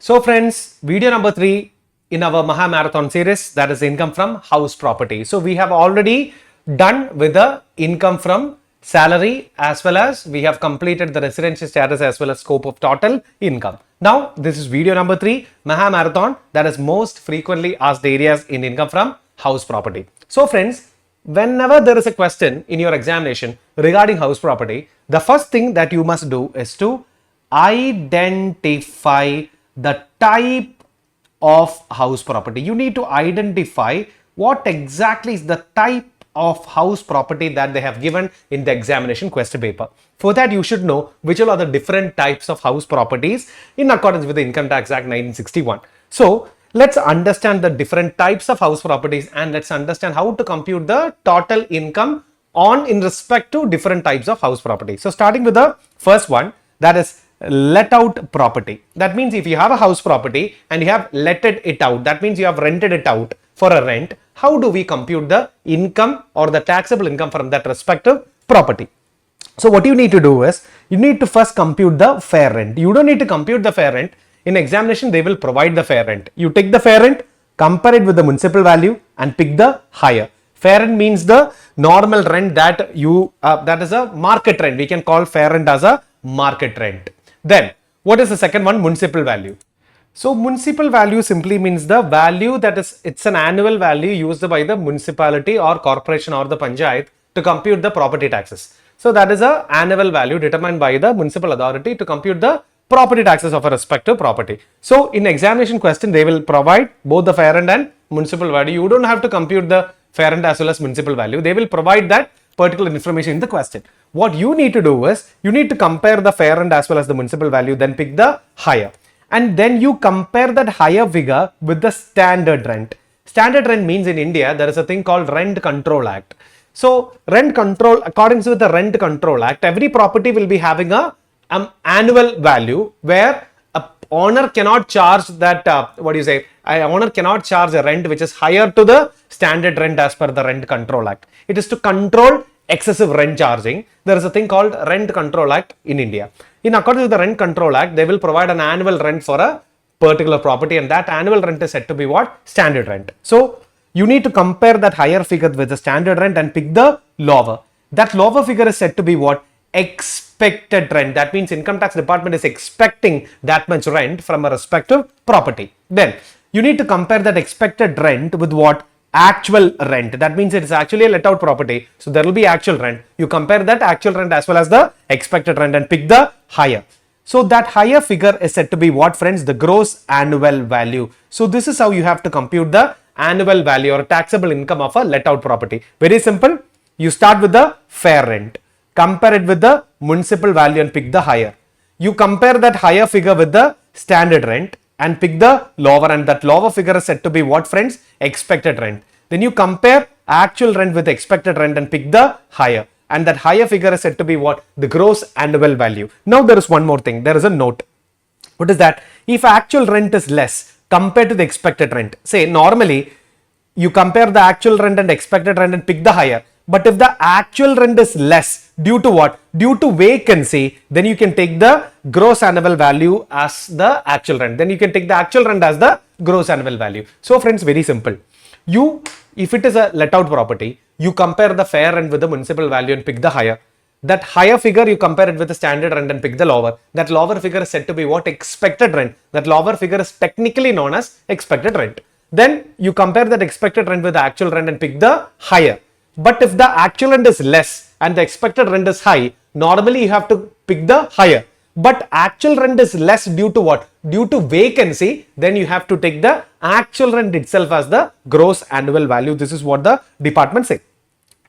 So friends, video number 3 in our Maha Marathon series, that is income from house property. So we have already done with the income from salary as well as we have completed the residential status as well as scope of total income. Now this is video number 3, Maha Marathon, that is most frequently asked areas in income from house property. So friends, whenever there is a question in your examination regarding house property, the first thing that you must do is to identify the type of house property. You need to identify what exactly is the type of house property that they have given in the examination question paper. For that, you should know which are the different types of house properties in accordance with the Income Tax Act 1961. So let's understand the different types of house properties and let's understand how to compute the total income in respect to different types of house property. So starting with the first one, that is let out property. That means if you have a house property and you have letted it out, that means you have rented it out for a rent. How do we compute the income or the taxable income from that respective property? So what you need to do is you need to first compute the fair rent. You don't need to compute the fair rent. In examination, they will provide the fair rent. You take the fair rent, compare it with the municipal value and pick the higher. Fair rent means the normal rent that that is a market rent. We can call fair rent as a market rent. Then what is the second one? Municipal value. So municipal value simply means the value that is, it's an annual value used by the municipality or corporation or the panchayat to compute the property taxes. So that is a annual value determined by the municipal authority to compute the property taxes of a respective property. So in examination question, they will provide both the fair rent and municipal value. You don't have to compute the fair rent as well as municipal value. They will provide that particular information in the question. What you need to do is you need to compare the fair rent as well as the municipal value, then pick the higher. And then you compare that higher figure with the standard rent. Standard rent means in India, there is a thing called Rent Control Act. So rent control, according to the Rent Control Act, every property will be having a annual value where a owner cannot charge that, owner cannot charge a rent which is higher to the standard rent as per the Rent Control Act. It is to control excessive rent charging. There is a thing called Rent Control Act in India. In accordance with the Rent Control Act, they will provide an annual rent for a particular property and that annual rent is said to be what? Standard rent. So you need to compare that higher figure with the standard rent and pick the lower. That lower figure is said to be what? Expected rent. That means income tax department is expecting that much rent from a respective property. Then you need to compare that expected rent with what? Actual rent. That means it is actually a let out property. So there will be actual rent. You compare that actual rent as well as the expected rent and pick the higher. So that higher figure is said to be what, friends? The gross annual value. So this is how you have to compute the annual value or taxable income of a let out property. Very simple. You start with the fair rent. Compare it with the municipal value and pick the higher. You compare that higher figure with the standard rent and pick the lower, and that lower figure is said to be what, friends? Expected rent. Then you compare actual rent with expected rent and pick the higher, and that higher figure is said to be what? The gross annual value. Now there is one more thing. There is a note. What is that? If actual rent is less compared to the expected rent, say normally you compare the actual rent and expected rent and pick the higher. But if the actual rent is less due to what? Due to vacancy, then you can take the gross annual value as the actual rent. Then you can take the actual rent as the gross annual value. So friends, very simple. If it is a let out property, you compare the fair rent with the municipal value and pick the higher. That higher figure, you compare it with the standard rent and pick the lower. That lower figure is said to be what? Expected rent. That lower figure is technically known as expected rent. Then you compare that expected rent with the actual rent and pick the higher. But if the actual rent is less and the expected rent is high, normally you have to pick the higher. But actual rent is less due to what? Due to vacancy, then you have to take the actual rent itself as the gross annual value. This is what the department say.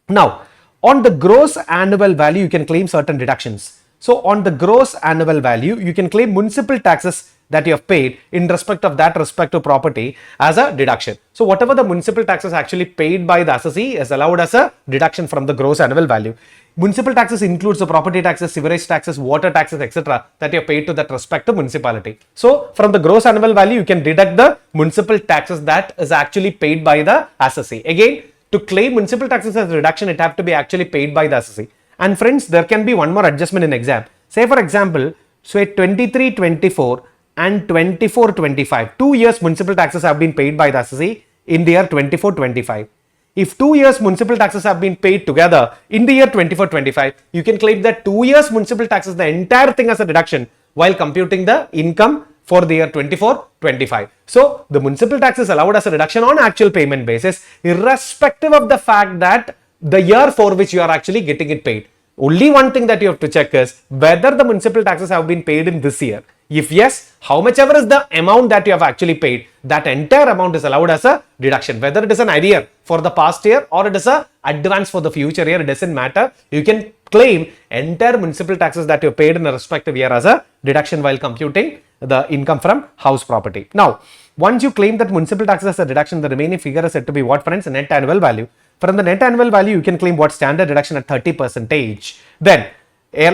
Now, on the gross annual value, you can claim certain deductions. So on the gross annual value, you can claim municipal taxes that you have paid in respect of that respective property as a deduction. So whatever the municipal taxes actually paid by the assessee is allowed as a deduction from the gross annual value. Municipal taxes includes the property taxes, sewerage taxes, water taxes, etc. that you have paid to that respective municipality. So from the gross annual value, you can deduct the municipal taxes that is actually paid by the assessee. Again, to claim municipal taxes as a reduction, it have to be actually paid by the assessee. And friends, there can be one more adjustment in exam. Say for example, so at 23-24, and 24-25. 2 years municipal taxes have been paid by the assessee in the year 24-25. If 2 years municipal taxes have been paid together in the year 24-25, you can claim that 2 years municipal taxes, the entire thing as a deduction while computing the income for the year 24-25. So the municipal tax is allowed as a reduction on actual payment basis, irrespective of the fact that the year for which you are actually getting it paid. Only one thing that you have to check is whether the municipal taxes have been paid in this year. If yes, how much ever is the amount that you have actually paid, that entire amount is allowed as a deduction. Whether it is an arrear for the past year or it is a advance for the future year, it doesn't matter. You can claim entire municipal taxes that you paid in a respective year as a deduction while computing the income from house property. Now, once you claim that municipal taxes as a deduction, the remaining figure is said to be what, friends? Net annual value. From the net annual value, you can claim what? Standard deduction at 30%. Then,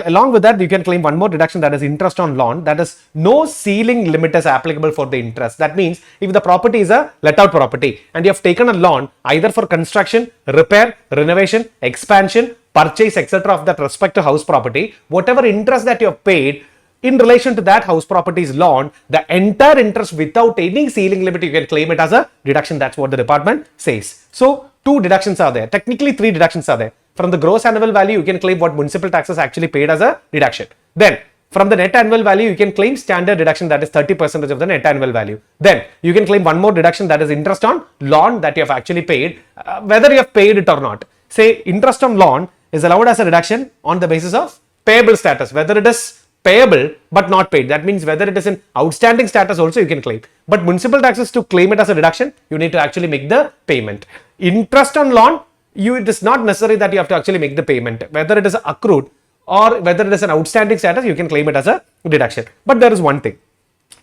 along with that, you can claim one more deduction, that is interest on loan. That is, no ceiling limit is applicable for the interest. That means if the property is a let out property and you have taken a loan either for construction, repair, renovation, expansion, purchase, etc. of that respective house property, whatever interest that you have paid in relation to that house property's loan, the entire interest without any ceiling limit, you can claim it as a deduction. That's what the department says. So, two deductions are there. Technically, three deductions are there. From the gross annual value, you can claim what municipal taxes actually paid as a deduction. Then, from the net annual value, you can claim standard deduction, that is 30% of the net annual value. Then, you can claim one more deduction, that is interest on loan that you have actually paid, whether you have paid it or not. Say, interest on loan is allowed as a deduction on the basis of payable status, whether it is payable but not paid. That means whether it is in outstanding status also you can claim. But municipal taxes, to claim it as a deduction, you need to actually make the payment. Interest on loan, it is not necessary that you have to actually make the payment. Whether it is accrued or whether it is an outstanding status, you can claim it as a deduction. But there is one thing.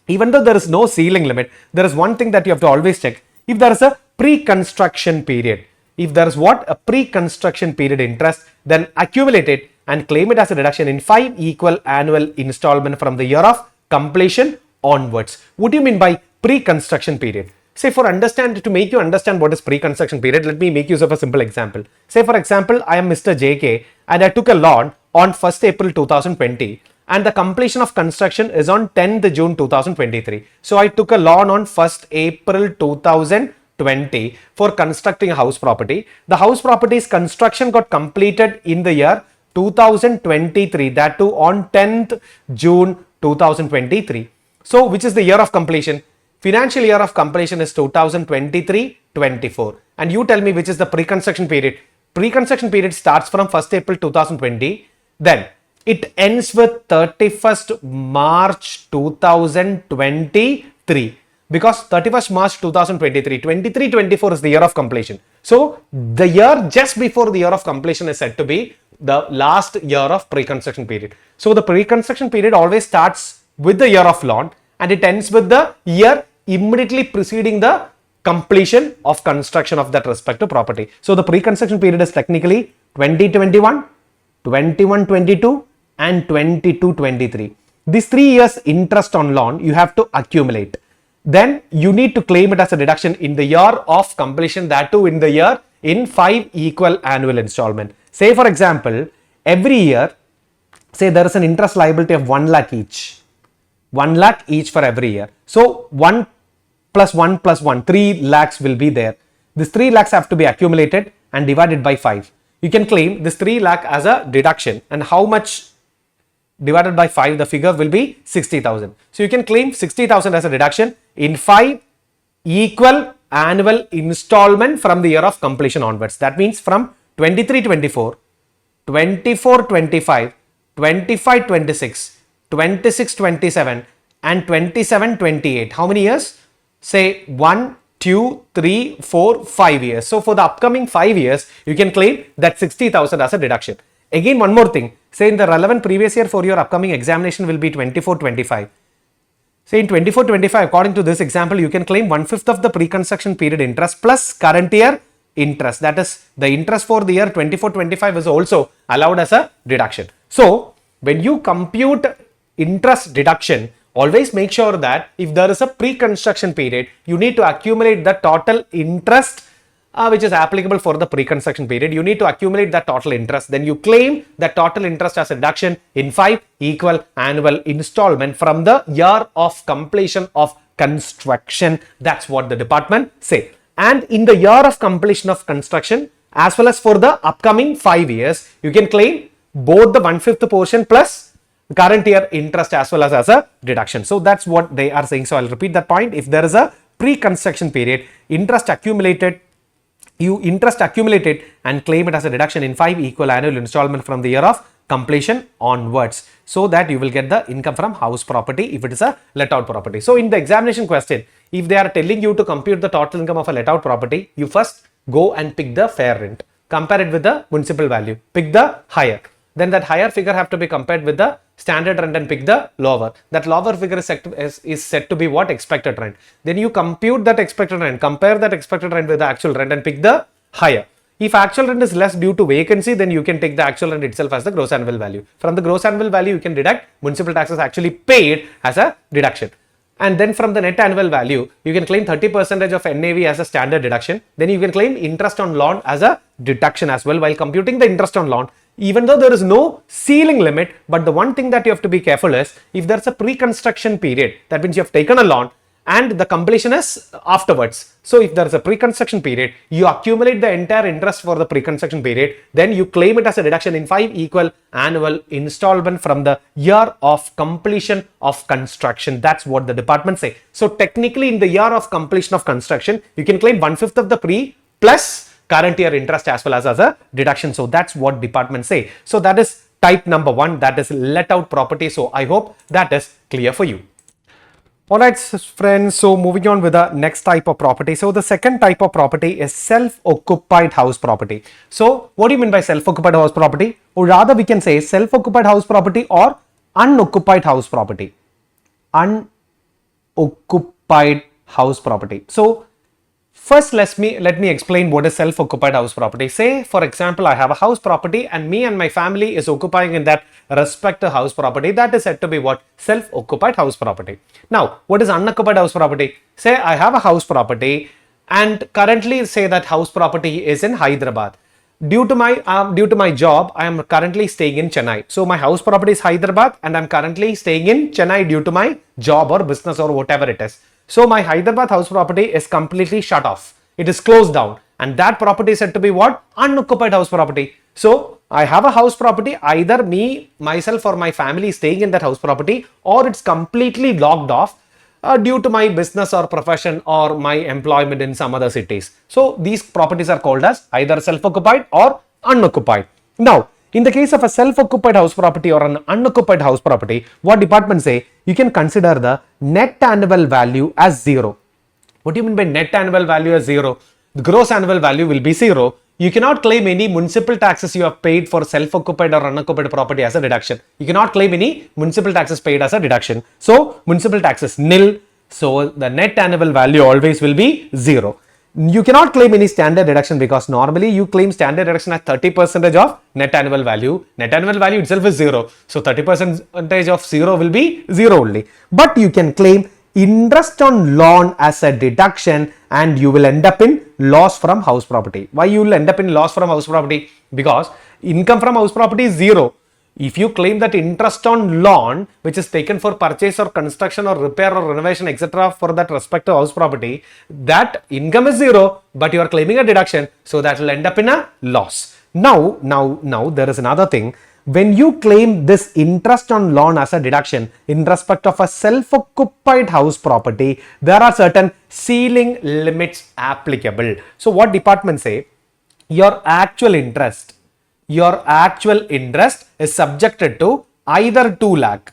Even though there is no ceiling limit, there is one thing that you have to always check. If there is a pre-construction period, if there is what? A pre-construction period interest, then accumulate it and claim it as a deduction in 5 equal annual installment from the year of completion onwards. What do you mean by pre-construction period? Say, to make you understand what is pre-construction period, let me make use of a simple example. Say, for example, I am Mr. JK and I took a loan on 1st April 2020 and the completion of construction is on 10th June 2023. So, I took a loan on 1st April 2020 for constructing a house property. The house property's construction got completed in the year 2023, that too on 10th June 2023. So, which is the year of completion? Financial year of completion is 2023-24. And you tell me which is the pre-construction period. Pre-construction period starts from 1st April 2020. Then it ends with 31st March 2023. Because 31st March 2023, 23-24 is the year of completion. So, the year just before the year of completion is said to be the last year of pre-construction period. So, the pre-construction period always starts with the year of loan and it ends with the year immediately preceding the completion of construction of that respective property. So, the pre-construction period is technically 2021, 21-22 and 22-23. These 3 years interest on loan you have to accumulate. Then you need to claim it as a deduction in the year of completion, that too in the year in 5 equal annual installment. Say, for example, every year, say there is an interest liability of 1 lakh each. 1 lakh each for every year. So, 1 plus 1 plus 1, 3 lakhs will be there. This 3 lakhs have to be accumulated and divided by 5. You can claim this 3 lakh as a deduction, and how much divided by 5, the figure will be 60,000. So, you can claim 60,000 as a deduction in 5 equal annual installment from the year of completion onwards. That means from 23-24, 24-25, 25-26, 26-27 and 27-28. How many years? Say 1, 2, 3, 4, 5 years. So, for the upcoming 5 years, you can claim that 60,000 as a deduction. Again, one more thing. Say in the relevant previous year for your upcoming examination will be 24-25. Say in 24-25, according to this example, you can claim 1/5 of the pre-construction period interest plus current year interest. That is, the interest for the year 24-25 is also allowed as a deduction. So, when you compute interest deduction, always make sure that if there is a pre-construction period, you need to accumulate the total interest which is applicable for the pre-construction period. You need to accumulate that total interest. Then you claim that total interest as a deduction in 5 equal annual installment from the year of completion of construction. That's what the department say. And in the year of completion of construction, as well as for the upcoming 5 years, you can claim both the 1/5 portion plus current year interest as well as a deduction. So that's what they are saying. So I'll repeat that point. If there is a pre-construction period, interest accumulated and claim it as a deduction in 5 equal annual installment from the year of completion onwards, so that you will get the income from house property if it is a let out property. So in the examination question, if they are telling you to compute the total income of a let out property, you first go and pick the fair rent, compare it with the municipal value, pick the higher. Then that higher figure have to be compared with the standard rent and pick the lower. That lower figure is set to be what? Expected rent. Then you compute that expected rent, compare that expected rent with the actual rent and pick the higher. If actual rent is less due to vacancy, then you can take the actual rent itself as the gross annual value. From the gross annual value, you can deduct municipal taxes actually paid as a deduction. And then from the net annual value, you can claim 30% of NAV as a standard deduction. Then you can claim interest on loan as a deduction as well while computing the interest on loan. Even though there is no ceiling limit, but the one thing that you have to be careful is if there's a pre-construction period, that means you have taken a loan and the completion is afterwards. So if there is a pre-construction period, you accumulate the entire interest for the pre-construction period, then you claim it as a deduction in 5 equal annual installment from the year of completion of construction. That's what the department say. So technically in the year of completion of construction, you can claim 1/5 of the pre plus current year interest as well as a deduction. So that's what department say. So that is type number 1, that is let out property. So I hope that is clear for you. Alright friends, so moving on with the next type of property. So the second type of property is self-occupied house property. So what do you mean by self-occupied house property? Or rather we can say self-occupied house property or unoccupied house property. Unoccupied house property. So first, let me explain what is self-occupied house property. Say, for example, I have a house property and me and my family is occupying in that respective house property. That is said to be what? Self-occupied house property. Now, what is unoccupied house property? Say, I have a house property and currently say that house property is in Hyderabad. Due to my job, I am currently staying in Chennai. So my house property is Hyderabad and I am currently staying in Chennai due to my job or business or whatever it is. So my Hyderabad house property is completely shut off. It is closed down and that property is said to be what? Unoccupied house property. So I have a house property, either me, myself or my family is staying in that house property, or it's completely locked off due to my business or profession or my employment in some other cities. So these properties are called as either self-occupied or unoccupied. Now, in the case of a self-occupied house property or an unoccupied house property, what department say? You can consider the net annual value as 0. What do you mean by net annual value as 0? The gross annual value will be 0. You cannot claim any municipal taxes you have paid for self-occupied or unoccupied property as a deduction. You cannot claim any municipal taxes paid as a deduction. So, municipal taxes nil. So, the net annual value always will be 0. You cannot claim any standard deduction because normally you claim standard deduction at 30% of net annual value. Net annual value itself is 0. So 30% of 0 will be 0 only. But you can claim interest on loan as a deduction and you will end up in loss from house property. Why you will end up in loss from house property? Because income from house property is 0. If you claim that interest on loan which is taken for purchase or construction or repair or renovation etc. for that respective house property, that income is 0 but you are claiming a deduction, so that will end up in a loss. Now there is another thing. When you claim this interest on loan as a deduction in respect of a self-occupied house property, there are certain ceiling limits applicable. So what department say? Your actual interest is subjected to either 2 lakh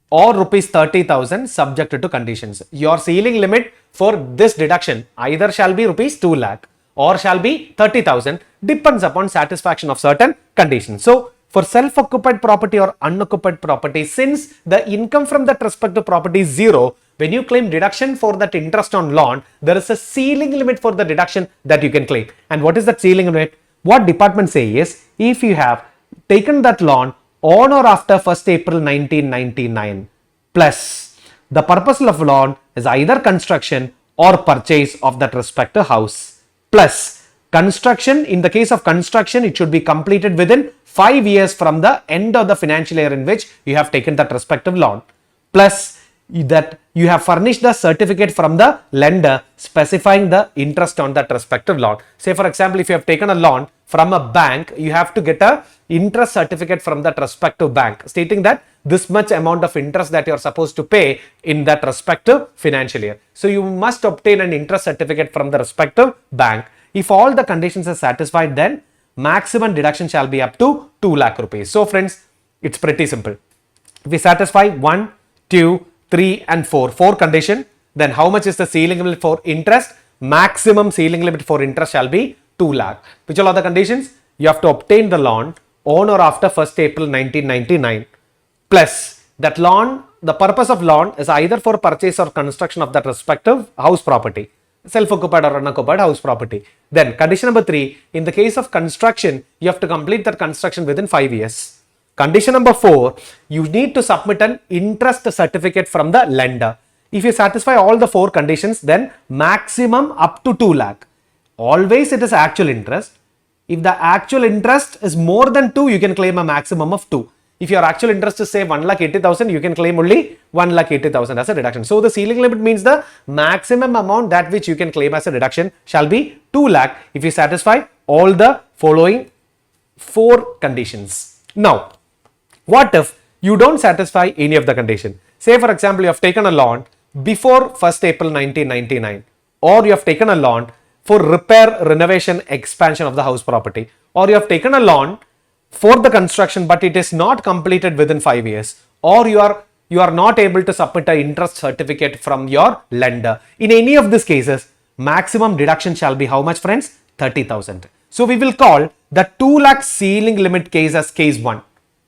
or rupees 30,000 subjected to conditions. Your ceiling limit for this deduction either shall be rupees 2 lakh or shall be 30,000, depends upon satisfaction of certain conditions. So for self-occupied property or unoccupied property, since the income from that respective property is 0, when you claim deduction for that interest on loan, there is a ceiling limit for the deduction that you can claim. And what is that ceiling limit? What department say is, if you have taken that loan on or after 1st April 1999, plus the purpose of loan is either construction or purchase of that respective house. plus construction. In the case of construction, it should be completed within 5 years from the end of the financial year in which you have taken that respective loan, plus that you have furnished the certificate from the lender specifying the interest on that respective loan. Say for example, if you have taken a loan from a bank, you have to get a interest certificate from that respective bank stating that this much amount of interest that you are supposed to pay in that respective financial year. So you must obtain an interest certificate from the respective bank. If all the conditions are satisfied, then maximum deduction shall be up to 2 lakh rupees. So friends, it's pretty simple. If we satisfy 1, 2, 3 and 4 condition, then how much is the ceiling limit for interest? Maximum ceiling limit for interest shall be 2 lakh. Which all are the conditions? You have to obtain the loan on or after 1st April 1999, plus that loan, the purpose of loan is either for purchase or construction of that respective house property, self-occupied or unoccupied house property. Then condition number 3, in the case of construction, you have to complete that construction within 5 years. Condition number 4, you need to submit an interest certificate from the lender. If you satisfy all the 4 conditions, then maximum up to 2 lakh. Always it is actual interest. If the actual interest is more than 2, you can claim a maximum of 2. If your actual interest is say 1,80,000, you can claim only 1,80,000 as a deduction. So the ceiling limit means the maximum amount that which you can claim as a deduction shall be 2 lakh if you satisfy all the following 4 conditions. Now, what if you don't satisfy any of the condition? Say for example, you have taken a loan before 1st April 1999, or you have taken a loan for repair, renovation, expansion of the house property, or you have taken a loan for the construction but it is not completed within 5 years, or you are not able to submit an interest certificate from your lender. In any of these cases, maximum deduction shall be how much, friends? 30,000. So we will call the 2 lakh ceiling limit case as case 1.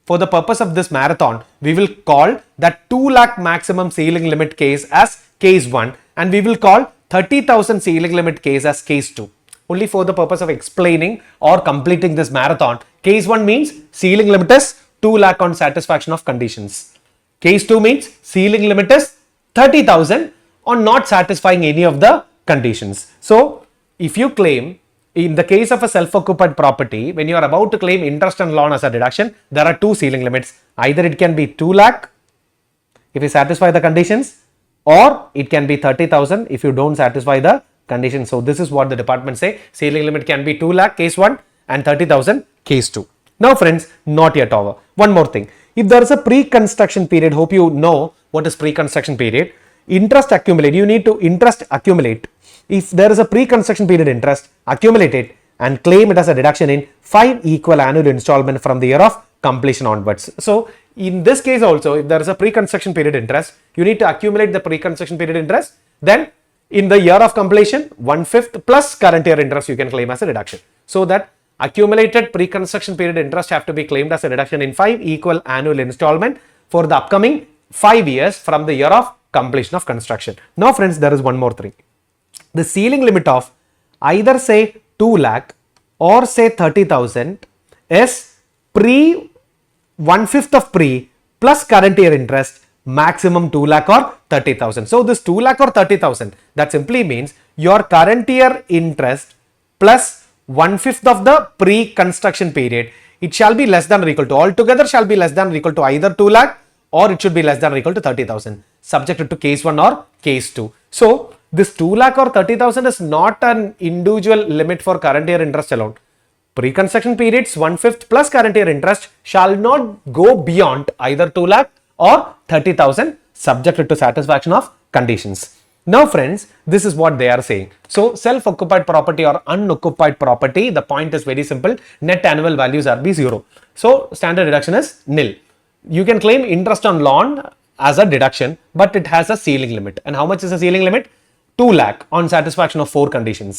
For the purpose of this marathon, we will call that 2 lakh maximum ceiling limit case as case 1, and we will call 30,000 ceiling limit case as case 2. Only for the purpose of explaining or completing this marathon, case 1 means ceiling limit is 2 lakh on satisfaction of conditions. Case 2 means ceiling limit is 30,000 on not satisfying any of the conditions. So, if you claim in the case of a self-occupied property, when you are about to claim interest and loan as a deduction, there are 2 ceiling limits. Either it can be 2 lakh if you satisfy the conditions, or it can be 30,000 if you don't satisfy the conditions. So this is what the department say. Ceiling limit can be 2 lakh case 1 and 30,000 case 2. Now friends, not yet over. One more thing. If there is a pre-construction period, hope you know what is pre-construction period. Interest accumulate. You need to interest accumulate. If there is a pre-construction period interest, accumulate it and claim it as a deduction in 5 equal annual installment from the year of completion onwards. So in this case also, if there is a pre-construction period interest, you need to accumulate the pre-construction period interest. Then in the year of completion, 1/5 plus current year interest you can claim as a deduction. So that accumulated pre-construction period interest have to be claimed as a deduction in 5 equal annual installment for the upcoming 5 years from the year of completion of construction. Now friends, there is one more thing. The ceiling limit of either say 2 lakh or say 30,000 is pre 1/5 of pre plus current year interest, maximum 2 lakh or 30,000. So this 2 lakh or 30,000, that simply means your current year interest plus 1/5 of the pre-construction period, it shall be less than or equal to, altogether shall be less than or equal to either 2 lakh or it should be less than or equal to 30,000, subject to case 1 or case 2. So this 2 lakh or 30,000 is not an individual limit for current year interest alone. Pre-construction periods 1/5 plus current year interest shall not go beyond either 2 lakh or 30,000, subject to satisfaction of conditions. Now friends, this is what they are saying. So self-occupied property or unoccupied property, the point is very simple. Net annual values are be 0. So standard deduction is nil. You can claim interest on loan as a deduction, but it has a ceiling limit. And how much is the ceiling limit? 2 lakh on satisfaction of 4 conditions,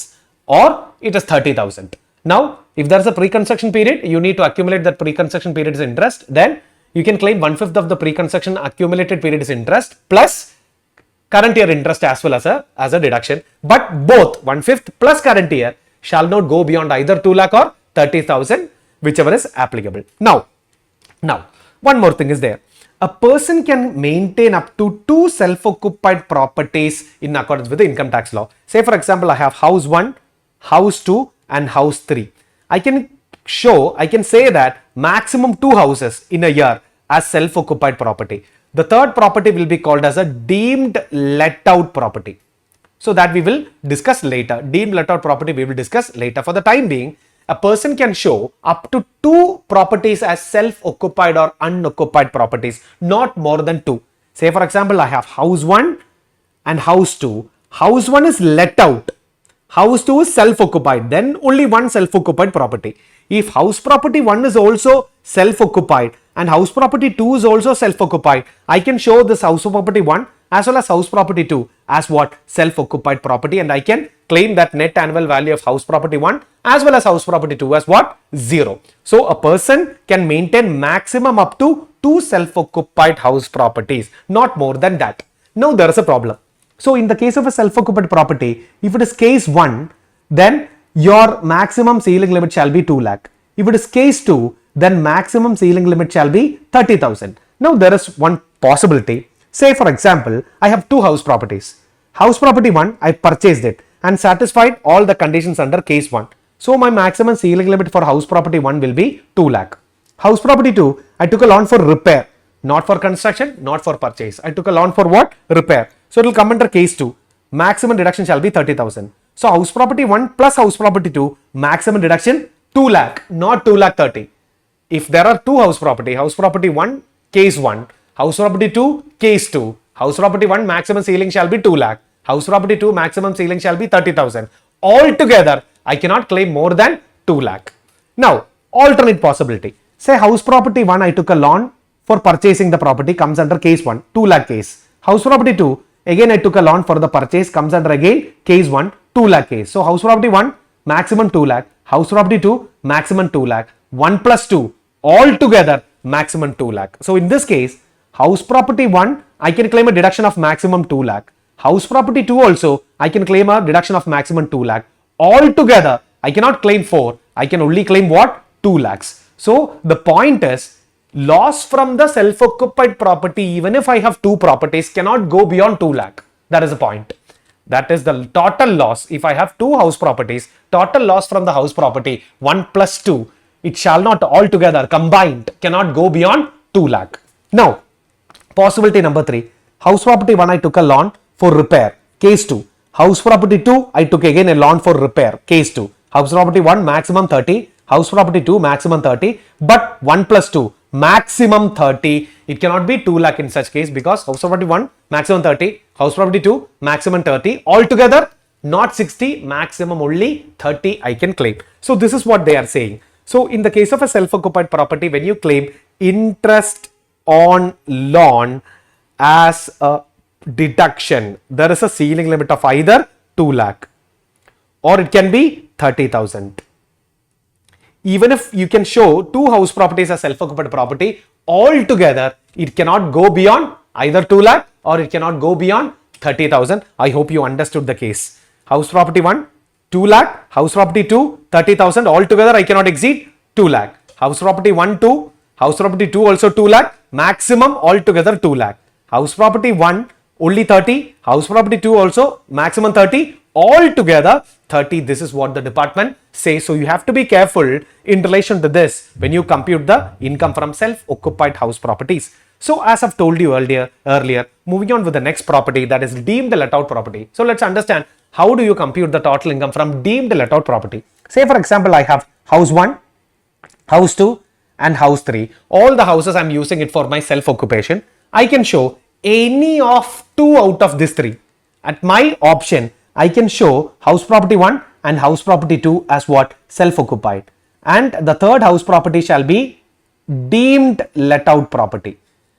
or it is 30,000. Now, if there is a pre-construction period, you need to accumulate that pre-construction period's interest. Then you can claim 1/5 of the pre-construction accumulated period's interest plus current year interest as well as a deduction. But both 1/5 plus current year shall not go beyond either 2 lakh or 30,000, whichever is applicable. Now, one more thing is there. A person can maintain up to 2 self-occupied properties in accordance with the income tax law. Say for example, I have house 1 house 2 and house 3. I can say that maximum 2 houses in a year as self-occupied property. The third property will be called as a deemed let out property. So that we will discuss later. Deemed let out property we will discuss later. For the time being, a person can show up to 2 properties as self-occupied or unoccupied properties, not more than 2. Say for example, I have house 1 and house 2. House 1 is let out. House 2 is self-occupied. Then only one self-occupied property. If house property 1 is also self-occupied and house property 2 is also self-occupied, I can show this house property 1 as well as house property 2 as what? Self-occupied property, and I can claim that net annual value of house property 1 as well as house property 2 as what? 0. So a person can maintain maximum up to 2 self-occupied house properties, not more than that. Now there is a problem. So in the case of a self-occupied property, if it is case 1, then your maximum ceiling limit shall be 2 lakh. If it is case 2, then maximum ceiling limit shall be 30,000. Now there is one possibility. Say for example, I have 2 house properties. House property 1, I purchased it and satisfied all the conditions under case 1. So my maximum ceiling limit for house property 1 will be 2 lakh. House property 2, I took a loan for repair, not for construction, not for purchase. I took a loan for what? Repair. So it will come under case 2. Maximum deduction shall be 30,000. So house property 1 plus house property 2, maximum deduction 2 lakh, not 2 lakh 30. If there are 2 house property 1, case 1, house property 2, case 2, house property 1 maximum ceiling shall be 2 lakh, house property 2 maximum ceiling shall be 30,000. Altogether, I cannot claim more than 2 lakh. Now, alternate possibility. Say house property 1, I took a loan for purchasing the property, comes under case 1, 2 lakh case. House property 2, again I took a loan for the purchase, comes under again case 1, 2 lakh case. So house property 1, maximum 2 lakh, house property 2, maximum 2 lakh, 1 plus 2, altogether maximum 2 lakh. So in this case, house property 1, I can claim a deduction of maximum 2 lakh. House property 2 also, I can claim a deduction of maximum 2 lakh. Altogether, I cannot claim 4. I can only claim what? 2 lakhs. So the point is, loss from the self-occupied property, even if I have 2 properties, cannot go beyond 2 lakh. That is the point. That is the total loss. If I have 2 house properties, total loss from the house property 1 plus 2, it shall not altogether combined cannot go beyond 2 lakh. Now, possibility number 3. House property 1, I took a loan for repair. Case 2. House property 2, I took again a loan for repair. Case 2. House property 1, maximum 30. House property 2, maximum 30. But 1 plus 2, maximum 30. It cannot be 2 lakh in such case because house property 1, maximum 30. House property 2, maximum 30. Altogether, not 60, maximum only 30 I can claim. So this is what they are saying. So in the case of a self-occupied property, when you claim interest on loan as a deduction, there is a ceiling limit of either 2 lakh or it can be 30,000. Even if you can show 2 house properties as self-occupied property, altogether it cannot go beyond either 2 lakh or it cannot go beyond 30,000. I hope you understood the case. House property 1, 2 lakh, house property 2, 30,000, altogether I cannot exceed 2 lakh. House property 1, 2, house property 2 also 2 lakh, maximum altogether 2 lakh. House property 1 only 30, house property 2 also maximum 30, altogether 30. This is what the department says. So you have to be careful in relation to this when you compute the income from self-occupied house properties. So as I've told you earlier, moving on with the next property, that is deemed let out property. So let's understand, how do you compute the total income from deemed let out property? Say for example, I have house 1, house 2 and house 3. All the houses I'm using it for my self-occupation. I can show any of 2 out of these 3. At my option, I can show house property 1 and house property 2 as what? Self-occupied. And the third house property shall be deemed let out property.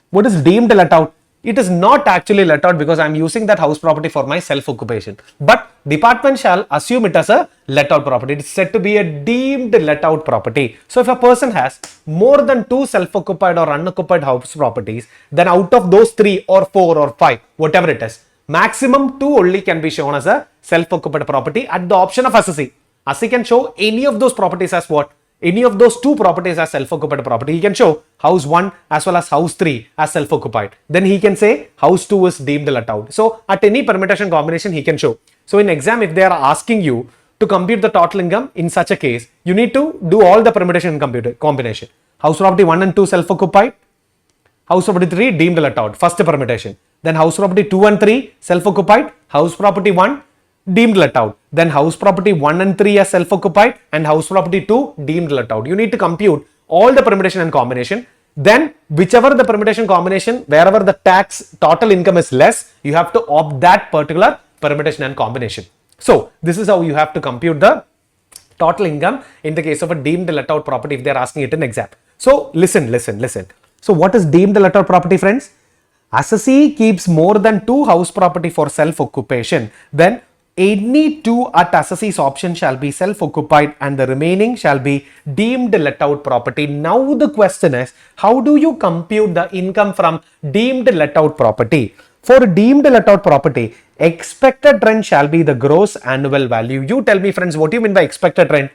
What is deemed let out? It is not actually let out because I am using that house property for my self-occupation. But department shall assume it as a let out property. It is said to be a deemed let out property. So if a person has more than 2 self-occupied or unoccupied house properties, then out of those 3 or 4 or 5, whatever it is, maximum 2 only can be shown as a self-occupied property at the option of assessee. Assessee can show any of those properties as what? Any of those 2 properties as self-occupied property. He can show house 1 as well as house 3 as self-occupied. Then he can say house 2 is deemed let out. So at any permutation combination he can show. So in exam, if they are asking you to compute the total income in such a case, you need to do all the permutation and combination. House property 1 and 2 self-occupied, house property 3 deemed let out, first permutation. Then house property 2 and 3 self-occupied, house property 1 deemed let out. Then house property 1 and 3 are self-occupied and house property 2 deemed let out. You need to compute all the permutation and combination. Then whichever the permutation combination, wherever the tax total income is less, you have to opt that particular permutation and combination. So this is how you have to compute the total income in the case of a deemed let out property if they are asking it in exam. So listen. So what is deemed let out property, friends? Assessee keeps more than 2 house property for self-occupation, then any 2 at assessee's option shall be self-occupied and the remaining shall be deemed let out property. Now the question is, how do you compute the income from deemed let out property? For deemed let out property, expected rent shall be the gross annual value. You tell me, friends, what do you mean by expected rent?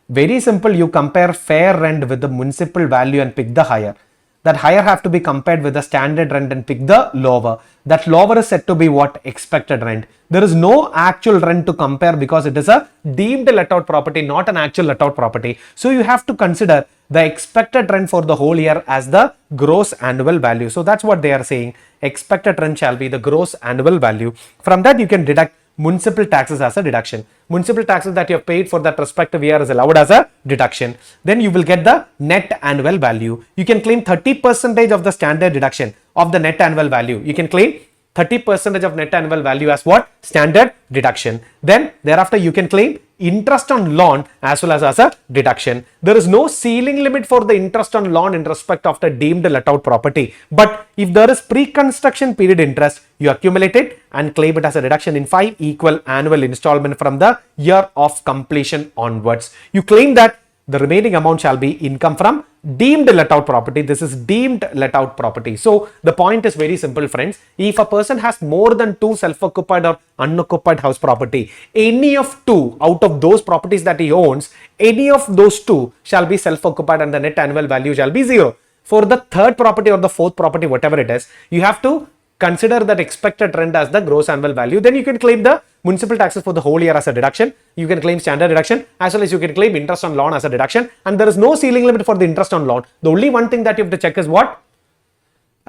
Very simple, you compare fair rent with the municipal value and pick the higher. That higher have to be compared with the standard rent and pick the lower. That lower is said to be what? Expected rent. There is no actual rent to compare because it is a deemed let out property, not an actual let out property. So you have to consider the expected rent for the whole year as the gross annual value. So that's what they are saying. Expected rent shall be the gross annual value. From that you can deduct municipal taxes as a deduction. Municipal taxes that you have paid for that respective year is allowed as a deduction. Then you will get the net annual value. You can claim 30% of the standard deduction of the net annual value. You can claim 30% of net annual value as what? Standard deduction. Then thereafter you can claim interest on loan as well as a deduction. There is no ceiling limit for the interest on loan in respect of the deemed let out property. But if there is pre-construction period interest, you accumulate it and claim it as a deduction in 5 equal annual installment from the year of completion onwards. You claim that the remaining amount shall be income from deemed let out property. This is deemed let out property. So the point is very simple, friends. If a person has more than 2 self-occupied or unoccupied house property, any of 2 out of those properties that he owns, any of those 2 shall be self-occupied and the net annual value shall be 0. For the third property or the fourth property, whatever it is, you have to consider that expected rent as the gross annual value. Then you can claim the municipal taxes for the whole year as a deduction. You can claim standard deduction as well as you can claim interest on loan as a deduction. And there is no ceiling limit for the interest on loan. The only one thing that you have to check is what?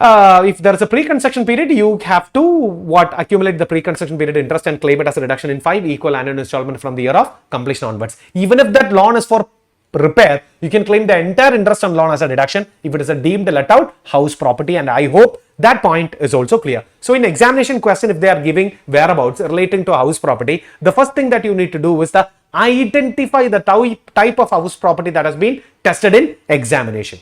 If there is a pre-construction period, you have to accumulate the pre-construction period interest and claim it as a deduction in 5 equal annual installment from the year of completion onwards. Even if that loan is for repair, you can claim the entire interest on loan as a deduction if it is a deemed let out house property, and I hope that point is also clear. So in examination question, if they are giving whereabouts relating to house property, the first thing that you need to do is to identify the type of house property that has been tested in examination.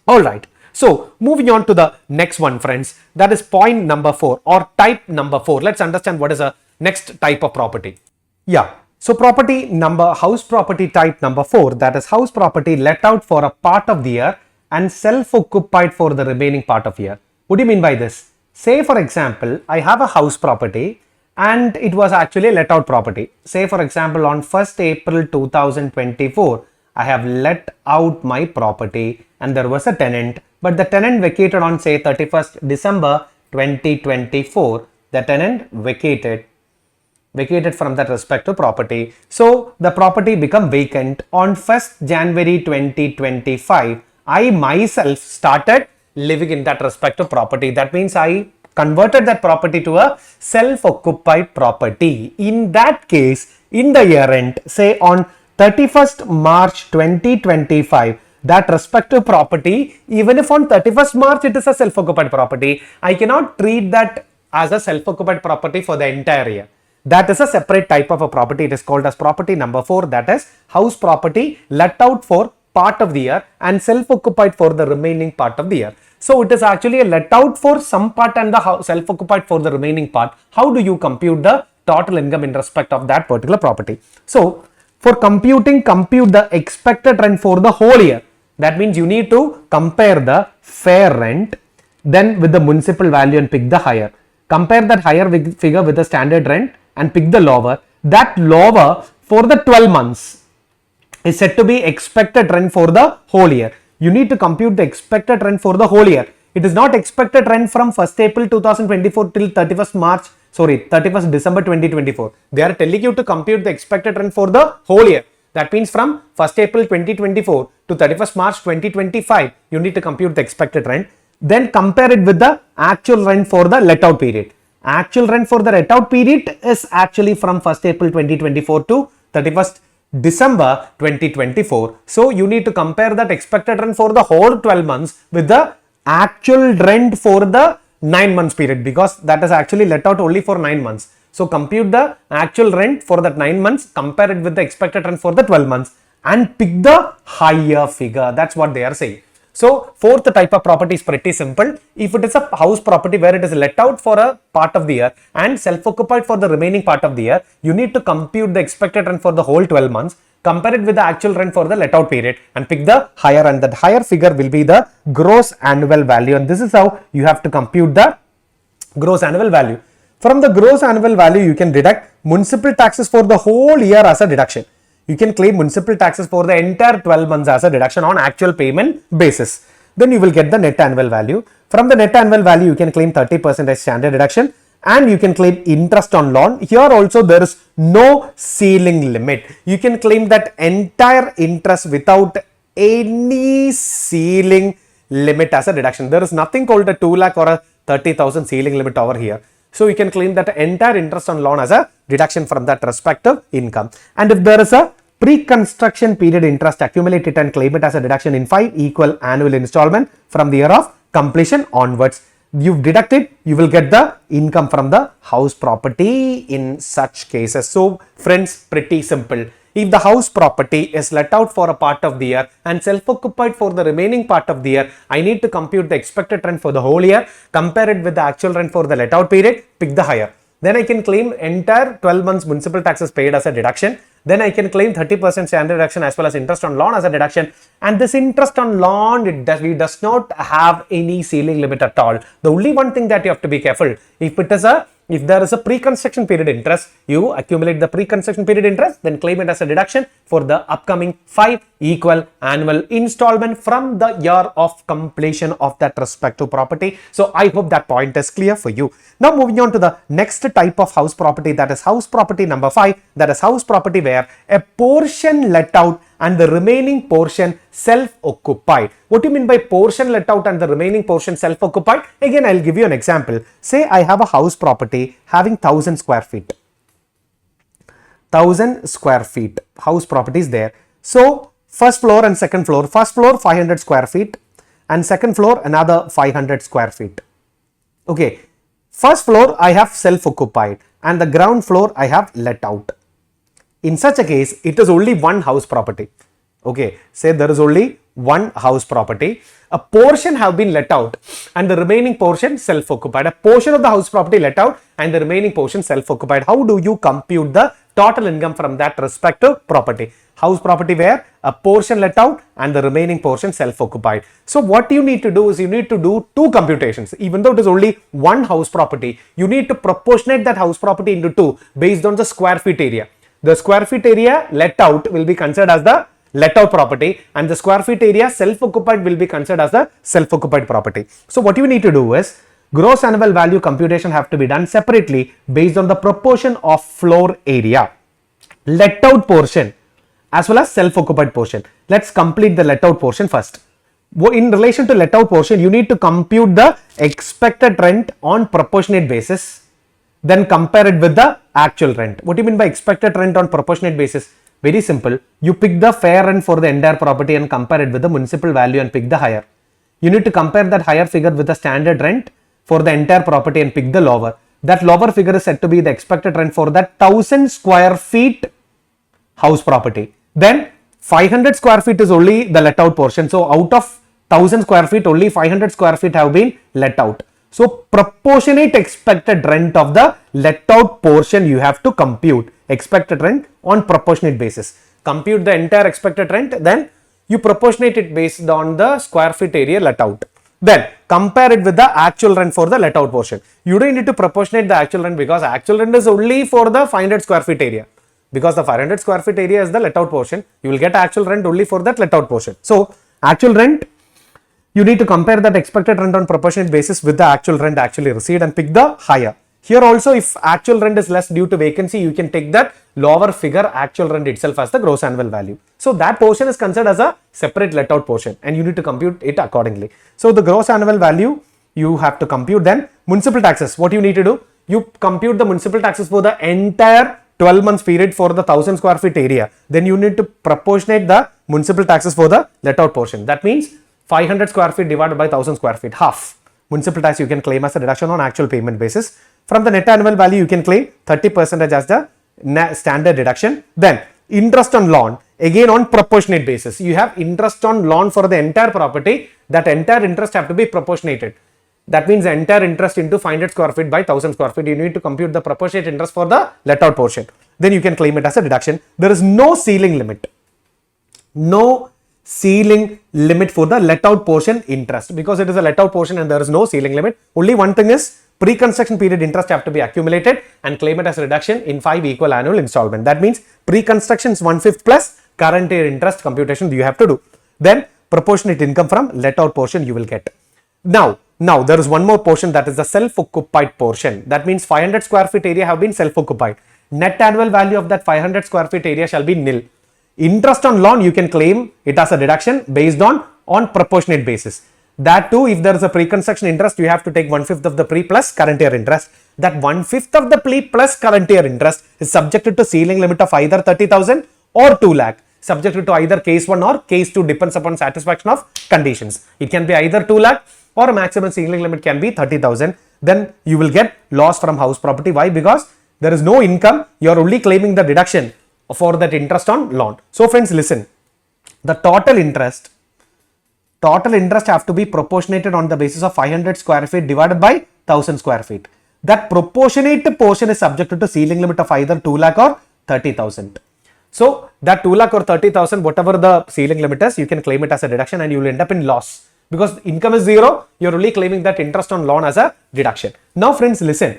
Alright, so moving on to the next one, friends, that is point number 4 or type number 4. Let's understand what is a next type of property. Yeah. So house property type number 4, that is house property let out for a part of the year and self-occupied for the remaining part of the year. What do you mean by this? Say for example, I have a house property and it was actually a let out property. Say for example, on 1st April 2024, I have let out my property and there was a tenant, but the tenant vacated on say 31st December 2024. The tenant vacated from that respective property. So the property become vacant on 1st January 2025. I myself started living in that respective property. That means I converted that property to a self-occupied property. In that case, in the year end, say on 31st March 2025, that respective property, even if on 31st March it is a self-occupied property, I cannot treat that as a self-occupied property for the entire year. That is a separate type of a property. It is called as property number 4, that is house property let out for part of the year and self-occupied for the remaining part of the year. So it is actually a let out for some part and the self-occupied for the remaining part. How do you compute the total income in respect of that particular property? So for computing, compute the expected rent for the whole year. That means you need to compare the fair rent then with the municipal value and pick the higher. Compare that higher figure with the standard rent and pick the lower. That lower for the 12 months is said to be expected rent for the whole year. You need to compute the expected rent for the whole year. It is not expected rent from 1st April 2024 till 31st March sorry, 31st December 2024. They are telling you to compute the expected rent for the whole year. That means from 1st April 2024 to 31st March 2025, you need to compute the expected rent. Then compare it with the actual rent for the let out period. Actual rent for the let out period is actually from 1st April 2024 to 31st December 2024. So you need to compare that expected rent for the whole 12 months with the actual rent for the 9 months period, because that is actually let out only for 9 months. So compute the actual rent for that 9 months, compare it with the expected rent for the 12 months and pick the higher figure. That's what they are saying. So fourth type of property is pretty simple. If it is a house property where it is let out for a part of the year and self-occupied for the remaining part of the year, you need to compute the expected rent for the whole 12 months, compare it with the actual rent for the let out period and pick the higher, and that higher figure will be the gross annual value, and this is how you have to compute the gross annual value. From the gross annual value, you can deduct municipal taxes for the whole year as a deduction. You can claim municipal taxes for the entire 12 months as a deduction on actual payment basis. Then you will get the net annual value. From the net annual value, you can claim 30% as standard deduction, and you can claim interest on loan. Here also there is no ceiling limit. You can claim that entire interest without any ceiling limit as a deduction. There is nothing called a 2 lakh or a 30,000 ceiling limit over here. So you can claim that entire interest on loan as a deduction from that respective income. And if there is a pre-construction period interest, accumulate it and claim it as a deduction in 5 equal annual installment from the year of completion onwards. You've deducted, you will get the income from the house property in such cases. So friends, pretty simple. If the house property is let out for a part of the year and self-occupied for the remaining part of the year, I need to compute the expected rent for the whole year, compare it with the actual rent for the let out period, pick the higher. Then I can claim entire 12 months municipal taxes paid as a deduction. Then I can claim 30% standard deduction as well as interest on loan as a deduction. And this interest on loan, it does not have any ceiling limit at all. The only one thing that you have to be careful, if there is a pre-construction period interest, you accumulate the pre-construction period interest, then claim it as a deduction for the upcoming 5 equal annual installment from the year of completion of that respective property. So I hope that point is clear for you. Now moving on to the next type of house property, that is house property number 5, that is house property where a portion let out and the remaining portion self-occupied. What do you mean by portion let out and the remaining portion self-occupied? Again, I'll give you an example. Say I have a house property having 1000 square feet. 1000 square feet house property is there. So first floor and second floor, first floor 500 square feet and second floor another 500 square feet. Okay, first floor I have self-occupied and the ground floor I have let out. In such a case, it is only one house property. Okay, say there is only one house property. A portion have been let out and the remaining portion self-occupied. A portion of the house property let out and the remaining portion self-occupied. How do you compute the total income from that respective property? House property where a portion let out and the remaining portion self-occupied. So what you need to do is you need to do two computations. Even though it is only one house property, you need to proportionate that house property into two based on the square feet area. The square feet area let out will be considered as the let out property and the square feet area self-occupied will be considered as the self-occupied property. So what you need to do is gross annual value computation have to be done separately based on the proportion of floor area, let out portion as well as self-occupied portion. Let's complete the let out portion first. In relation to let out portion, you need to compute the expected rent on proportionate basis. Then compare it with the actual rent. What do you mean by expected rent on proportionate basis? Very simple. You pick the fair rent for the entire property and compare it with the municipal value and pick the higher. You need to compare that higher figure with the standard rent for the entire property and pick the lower. That lower figure is said to be the expected rent for that 1000 square feet house property. Then 500 square feet is only the let out portion. So out of 1000 square feet, only 500 square feet have been let out. So proportionate expected rent of the let out portion you have to compute. Expected rent on proportionate basis. Compute the entire expected rent, then you proportionate it based on the square feet area let out. Then compare it with the actual rent for the let out portion. You don't need to proportionate the actual rent because actual rent is only for the 500 square feet area. Because the 500 square feet area is the let out portion, you will get actual rent only for that let out portion. So actual rent, you need to compare that expected rent on proportionate basis with the actual rent actually received and pick the higher. Here also, if actual rent is less due to vacancy, you can take that lower figure actual rent itself as the gross annual value. So that portion is considered as a separate let out portion and you need to compute it accordingly. So the gross annual value you have to compute. Then municipal taxes, what you need to do? You compute the municipal taxes for the entire 12 months period for the 1000 square feet area. Then you need to proportionate the municipal taxes for the let out portion. That means 500 square feet divided by 1000 square feet, half. Municipal tax you can claim as a deduction on actual payment basis. From the net annual value, you can claim 30% as the standard deduction. Then interest on loan, again on proportionate basis. You have interest on loan for the entire property. That entire interest have to be proportionated. That means the entire interest into 500 square feet by 1000 square feet. You need to compute the proportionate interest for the let out portion. Then you can claim it as a deduction. There is no ceiling limit. No ceiling limit for the let out portion interest, because it is a let out portion and there is no ceiling limit. Only one thing is pre-construction period interest have to be accumulated and claim it as a reduction in 5 equal annual installment. That means pre-construction is 1/5 plus current year interest computation you have to do. Then proportionate income from let out portion you will get. Now there is one more portion, that is the self-occupied portion. That means 500 square feet area have been self-occupied. Net annual value of that 500 square feet area shall be nil. Interest on loan you can claim it as a deduction based on proportionate basis. That too, if there is a pre-construction interest, you have to take 1/5 of the pre plus current year interest. That 1/5 of the pre plus current year interest is subjected to ceiling limit of either 30,000 or 2 lakh. Subjected to either case 1 or case 2, depends upon satisfaction of conditions. It can be either 2 lakh or a maximum ceiling limit can be 30,000. Then you will get loss from house property. Why? Because there is no income. You are only claiming the deduction for that interest on loan. So friends, listen, the total interest have to be proportionated on the basis of 500 square feet divided by 1000 square feet. That proportionate portion is subjected to ceiling limit of either 2 lakh or 30,000. So that 2 lakh or 30,000, whatever the ceiling limit is, you can claim it as a deduction and you will end up in loss. Because income is zero, you are only claiming that interest on loan as a deduction. Now friends, listen.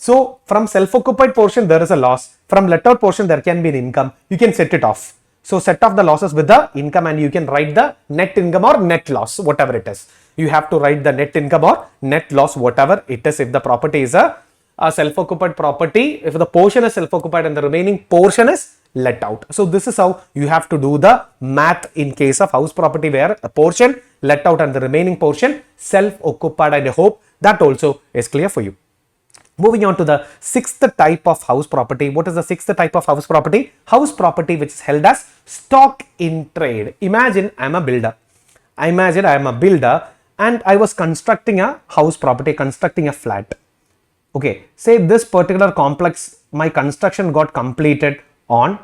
So from self-occupied portion, there is a loss. From let out portion, there can be an income. You can set it off. So set off the losses with the income and you can write the net income or net loss, whatever it is. You have to write the net income or net loss, whatever it is. If the property is a self-occupied property, if the portion is self-occupied and the remaining portion is let out. So this is how you have to do the math in case of house property where a portion let out and the remaining portion self-occupied. I hope that also is clear for you. Moving on to the sixth type of house property. What is the sixth type of house property? House property which is held as stock in trade. Imagine I am a builder. And I was constructing a house property, constructing a flat. Okay, say this particular complex, my construction got completed on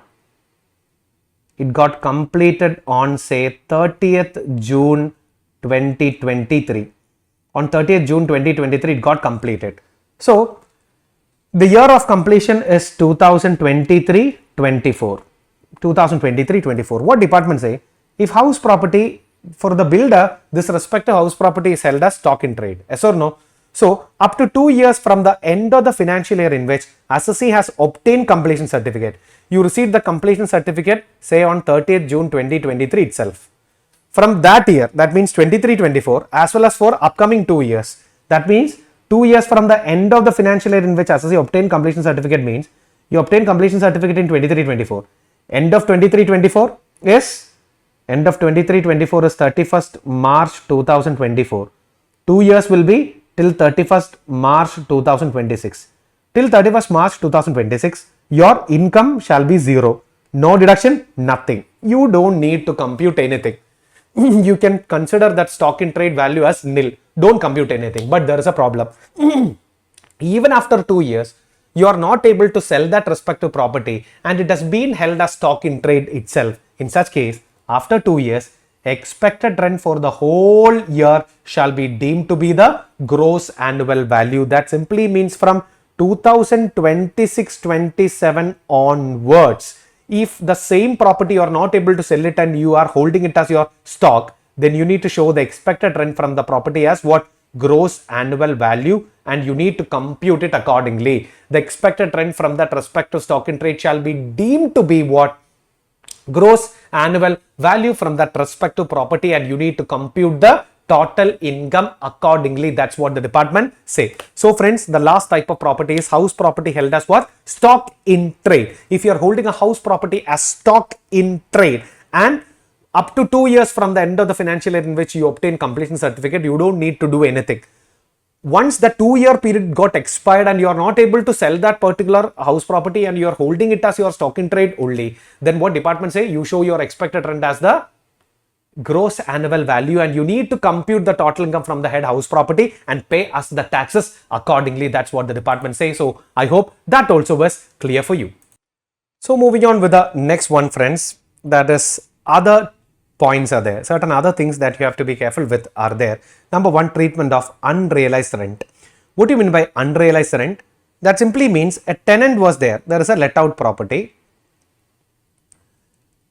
say 30th June 2023. On 30th June 2023 it got completed. So the year of completion is 2023-24. 2023-24. What department say? If house property for the builder, this respective house property is held as stock in trade. Yes or no? So up to 2 years from the end of the financial year in which assessee has obtained completion certificate, you receive the completion certificate say on 30th June 2023 itself. From that year, that means 23-24, as well as for upcoming 2 years. That means 2 years from the end of the financial year in which assessee obtained completion certificate means you obtain completion certificate in 23-24. End of 23-24 is 31st March 2024. 2 years will be till 31st March 2026. Till 31st March 2026, your income shall be zero. No deduction, nothing. You don't need to compute anything. You can consider that stock in trade value as nil. Don't compute anything. But there is a problem. Even after 2 years, you are not able to sell that respective property and it has been held as stock in trade itself. In such case, after 2 years, expected rent for the whole year shall be deemed to be the gross annual value. That simply means from 2026-27 onwards, if the same property you are not able to sell it and you are holding it as your stock, then you need to show the expected rent from the property as what? Gross annual value, and you need to compute it accordingly. The expected rent from that respective stock in trade shall be deemed to be what? Gross annual value from that respective property, and you need to compute the total income accordingly. That's what the department say. So friends, the last type of property is house property held as what? Stock in trade. If you are holding a house property as stock in trade and up to 2 years from the end of the financial year in which you obtain completion certificate, you don't need to do anything. Once the 2-year period got expired and you are not able to sell that particular house property and you are holding it as your stock in trade only, then what department say? You show your expected rent as the gross annual value and you need to compute the total income from the head house property and pay us the taxes accordingly. That's what the department say. So I hope that also was clear for you. So moving on with the next one, friends, that is other points are there. Certain other things that you have to be careful with are there. Number one, treatment of unrealized rent. What do you mean by unrealized rent? That simply means a tenant was there. There is a let out property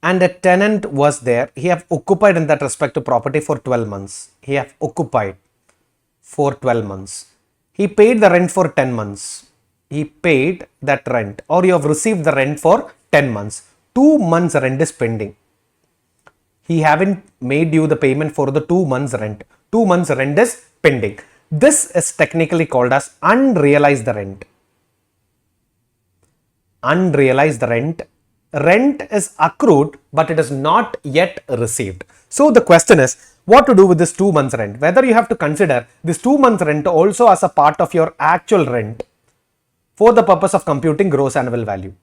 and a tenant was there. He have occupied in that respective property for 12 months. He have occupied for 12 months. He paid the rent for 10 months. He paid that rent, or you have received the rent for 10 months. 2 months rent is pending. He haven't made you the payment for the 2 months rent. 2 months rent is pending. This is technically called as unrealized rent. Unrealized rent. Rent is accrued, but it is not yet received. So the question is, what to do with this 2 months rent? Whether you have to consider this 2 months rent also as a part of your actual rent for the purpose of computing gross annual value.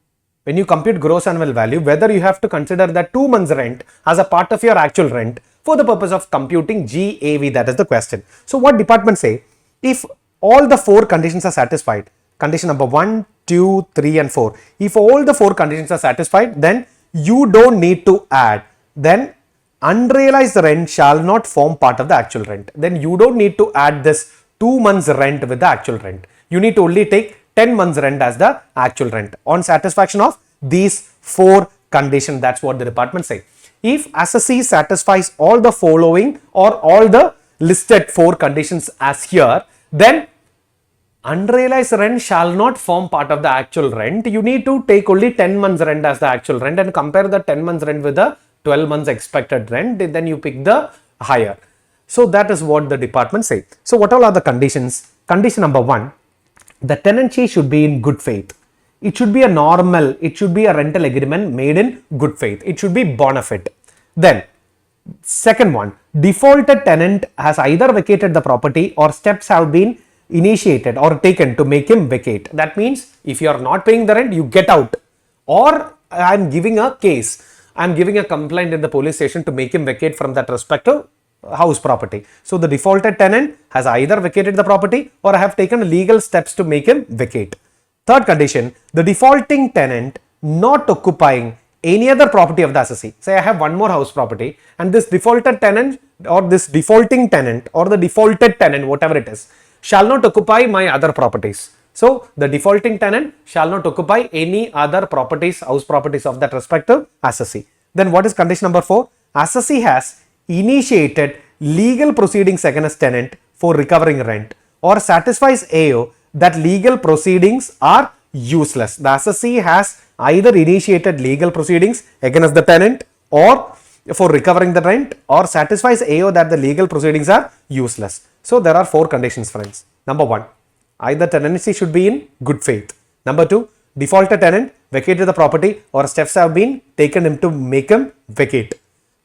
When you compute gross annual value, whether you have to consider that 2 months rent as a part of your actual rent for the purpose of computing GAV, that is the question. So what department say? If all the 4 conditions are satisfied, condition number 1, 2, 3 and 4. If all the 4 conditions are satisfied, then you don't need to add. Then unrealized rent shall not form part of the actual rent. Then you don't need to add this 2 months rent with the actual rent. You need to only take 10 months rent as the actual rent on satisfaction of these 4 conditions. That's what the department say. If assessee satisfies all the following or all the listed 4 conditions as here, then unrealized rent shall not form part of the actual rent. You need to take only 10 months rent as the actual rent and compare the 10 months rent with the 12 months expected rent. Then you pick the higher. So that is what the department say. So what all are the conditions? Condition number 1, the tenancy should be in good faith. It should be a normal, it should be a rental agreement made in good faith. It should be bona fide. Then second one, defaulted tenant has either vacated the property or steps have been initiated or taken to make him vacate. That means if you are not paying the rent, you get out. Or I am giving a case. I am giving a complaint in the police station to make him vacate from that respective house property. So the defaulted tenant has either vacated the property or I have taken legal steps to make him vacate. Third condition, the defaulting tenant not occupying any other property of the assessee. Say I have one more house property and this defaulted tenant or this defaulting tenant or the defaulted tenant, whatever it is, shall not occupy my other properties. So the defaulting tenant shall not occupy any other properties, house properties of that respective assessee. Then what is condition number 4? Assessee has initiated legal proceedings against tenant for recovering rent or satisfies AO that legal proceedings are useless. The assessee has either initiated legal proceedings against the tenant or for recovering the rent or satisfies AO that the legal proceedings are useless. So there are 4 conditions, friends. Number 1, either tenancy should be in good faith. Number 2, defaulted tenant vacated the property or steps have been taken to make him vacate.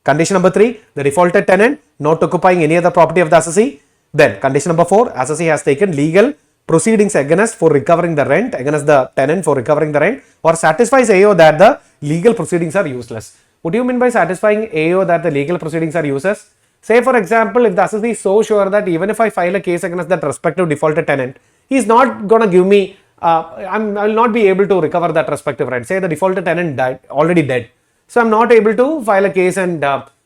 Condition number 3, the defaulted tenant not occupying any other property of the assessee. Then condition number 4, assessee has taken legal proceedings against for recovering the rent, against the tenant for recovering the rent or satisfies AO that the legal proceedings are useless. What do you mean by satisfying AO that the legal proceedings are useless? Say for example, if the assessee is so sure that even if I file a case against that respective defaulted tenant, he is not going to give me, I will not be able to recover that respective rent. Say the defaulted tenant died, already dead. So I am not able to file a case and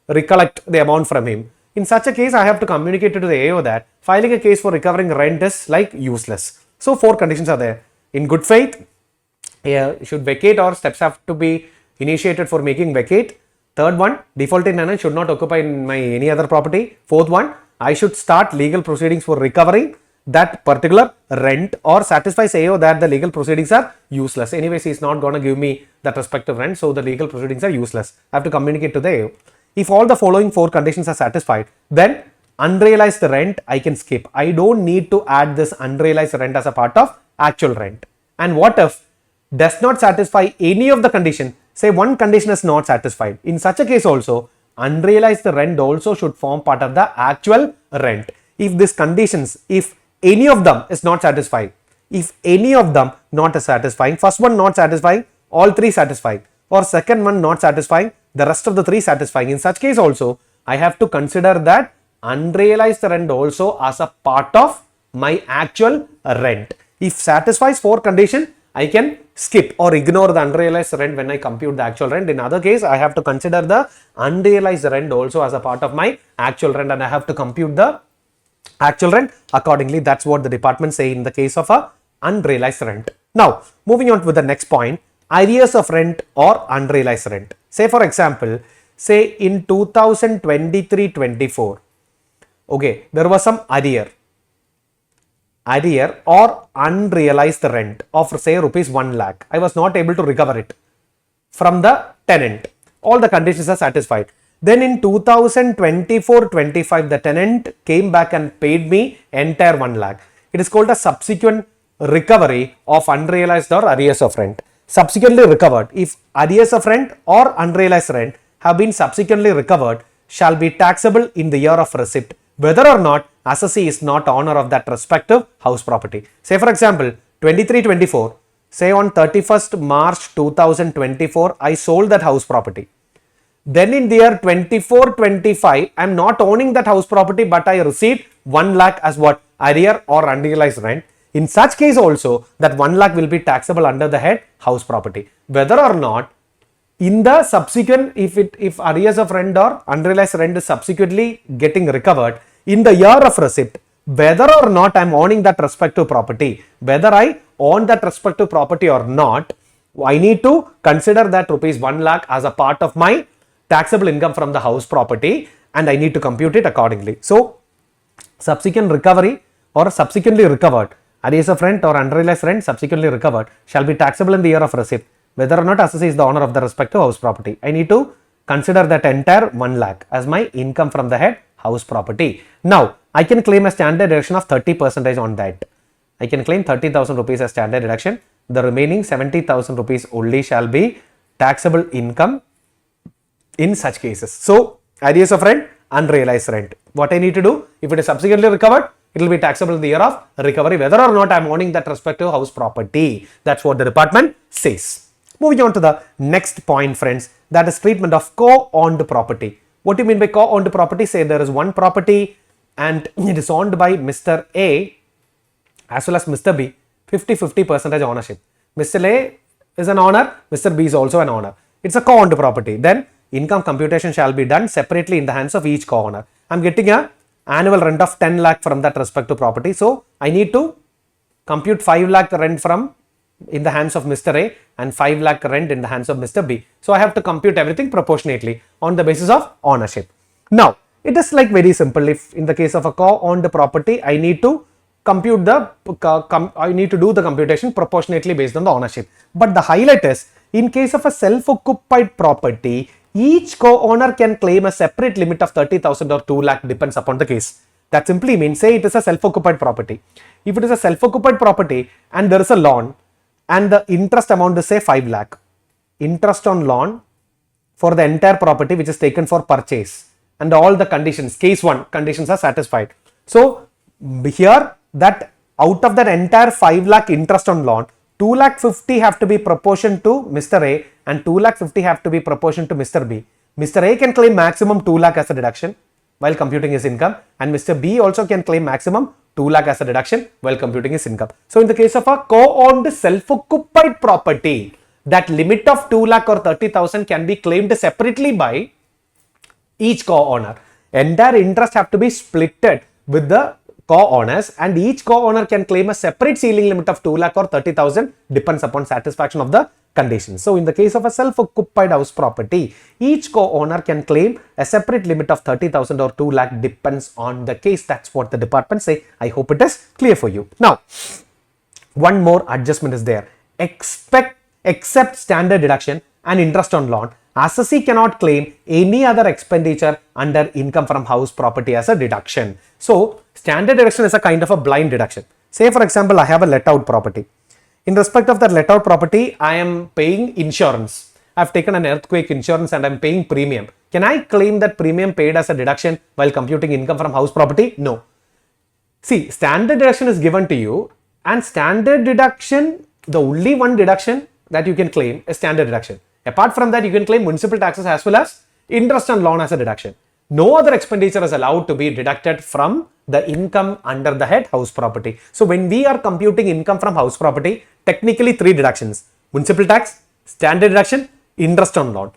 recollect the amount from him. In such a case, I have to communicate to the AO that filing a case for recovering rent is like useless. So 4 conditions are there. In good faith, should vacate or steps have to be initiated for making vacate. Third one, defaulted tenant should not occupy my any other property. Fourth one, I should start legal proceedings for recovering that particular rent or satisfies AO that the legal proceedings are useless. Anyways, he is not going to give me that respective rent, so the legal proceedings are useless. I have to communicate to the AO. If all the following 4 conditions are satisfied, then unrealized rent I can skip. I don't need to add this unrealized rent as a part of actual rent. And what if does not satisfy any of the condition? Say one condition is not satisfied. In such a case also, unrealized rent also should form part of the actual rent. If these conditions, if any of them is not satisfied, if any of them not satisfying, first one not satisfying, all three satisfying, or second one not satisfying, the rest of the three satisfying. In such case also, I have to consider that unrealized rent also as a part of my actual rent. If satisfies four condition, I can skip or ignore the unrealized rent when I compute the actual rent. In other case, I have to consider the unrealized rent also as a part of my actual rent, and I have to compute the actual rent accordingly. That's what the department say in the case of a unrealized rent. Now, moving on to the next point, arrears of rent or unrealized rent. Say for example, say in 2023-24, okay, there was some arrear or unrealized rent of say rupees 1 lakh. I was not able to recover it from the tenant. All the conditions are satisfied. Then in 2024-25, the tenant came back and paid me entire 1 lakh. It is called a subsequent recovery of unrealized or arrears of rent. Subsequently recovered. If arrears of rent or unrealized rent have been subsequently recovered, shall be taxable in the year of receipt, whether or not assessee is not owner of that respective house property. Say for example, 23-24, say on 31st March 2024, I sold that house property. Then in the year 24-25, I am not owning that house property, but I received 1 lakh as what? Arrear or unrealized rent. In such case also, that 1 lakh will be taxable under the head house property. Whether or not in the subsequent, if arrears of rent or unrealized rent is subsequently getting recovered in the year of receipt, whether or not I am owning that respective property, whether I own that respective property or not, I need to consider that rupees 1 lakh as a part of my taxable income from the house property, and I need to compute it accordingly. So, subsequent recovery or subsequently recovered, arrears of rent or unrealized rent subsequently recovered shall be taxable in the year of receipt, whether or not assessee is the owner of the respective house property. I need to consider that entire 1 lakh as my income from the head house property. Now, I can claim a standard deduction of 30% on that. I can claim 30,000 rupees as standard deduction. The remaining 70,000 rupees only shall be taxable income in such cases. So, arrears of rent, unrealized rent. What I need to do, if it is subsequently recovered, it will be taxable in the year of recovery, whether or not I am owning that respective house property. That's what the department says. Moving on to the next point, friends, that is treatment of co-owned property. What do you mean by co-owned property? Say there is one property and it is owned by Mr. A as well as Mr. B, 50-50% ownership. Mr. A is an owner, Mr. B is also an owner. It's a co-owned property. Then income computation shall be done separately in the hands of each co-owner. I'm getting a annual rent of 10 lakh from that respective property. So, I need to compute 5 lakh rent from in the hands of Mr. A and 5 lakh rent in the hands of Mr. B. So, I have to compute everything proportionately on the basis of ownership. Now, it is like very simple. If in the case of a co-owned property, I need to compute the, I need to do the computation proportionately based on the ownership. But the highlight is, in case of a self-occupied property, each co-owner can claim a separate limit of 30,000 or 2 lakh, depends upon the case. That simply means, say it is a self-occupied property. If it is a self-occupied property and there is a loan and the interest amount is say 5 lakh, interest on loan for the entire property which is taken for purchase, and all the conditions, case 1 conditions are satisfied. So, here that out of that entire 5 lakh interest on loan, 2 lakh 50 have to be proportion to Mr. A and 2 lakh 50 have to be proportion to Mr. B. Mr. A can claim maximum 2 lakh as a deduction while computing his income, and Mr. B also can claim maximum 2 lakh as a deduction while computing his income. So, in the case of a co-owned self-occupied property, that limit of 2 lakh or 30,000 can be claimed separately by each co-owner. Entire interest have to be splitted with the co-owners, and each co-owner can claim a separate ceiling limit of 2 lakh or 30,000, depends upon satisfaction of the conditions. So, in the case of a self-occupied house property, each co-owner can claim a separate limit of 30,000 or 2 lakh, depends on the case. That's what the department say. I hope it is clear for you. Now, one more adjustment is there. Except standard deduction and interest on loan, assessee cannot claim any other expenditure under income from house property as a deduction. So, standard deduction is a kind of a blind deduction. Say for example, I have a let out property. In respect of that let out property, I am paying insurance. I have taken an earthquake insurance and I am paying premium. Can I claim that premium paid as a deduction while computing income from house property? No. See, standard deduction is given to you, and standard deduction, the only one deduction that you can claim is standard deduction. Apart from that, you can claim municipal taxes as well as interest on loan as a deduction. No other expenditure is allowed to be deducted from the income under the head house property. So when we are computing income from house property, technically 3 deductions: municipal tax, standard deduction, interest on loan.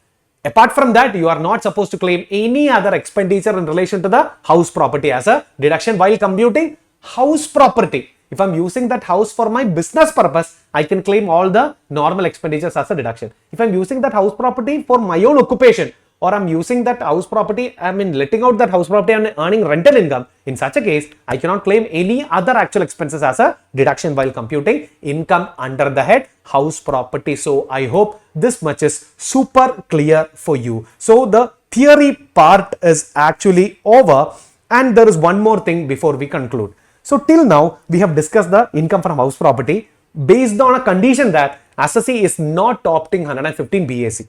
Apart from that, you are not supposed to claim any other expenditure in relation to the house property as a deduction while computing house property. If I'm using that house for my business purpose, I can claim all the normal expenditures as a deduction. If I'm using that house property for my own occupation, or I'm using that house property, letting out that house property and earning rental income, in such a case, I cannot claim any other actual expenses as a deduction while computing income under the head house property. So I hope this much is super clear for you. So the theory part is actually over, and there is one more thing before we conclude. So till now, we have discussed the income from house property based on a condition that assessee is not opting 115 BAC.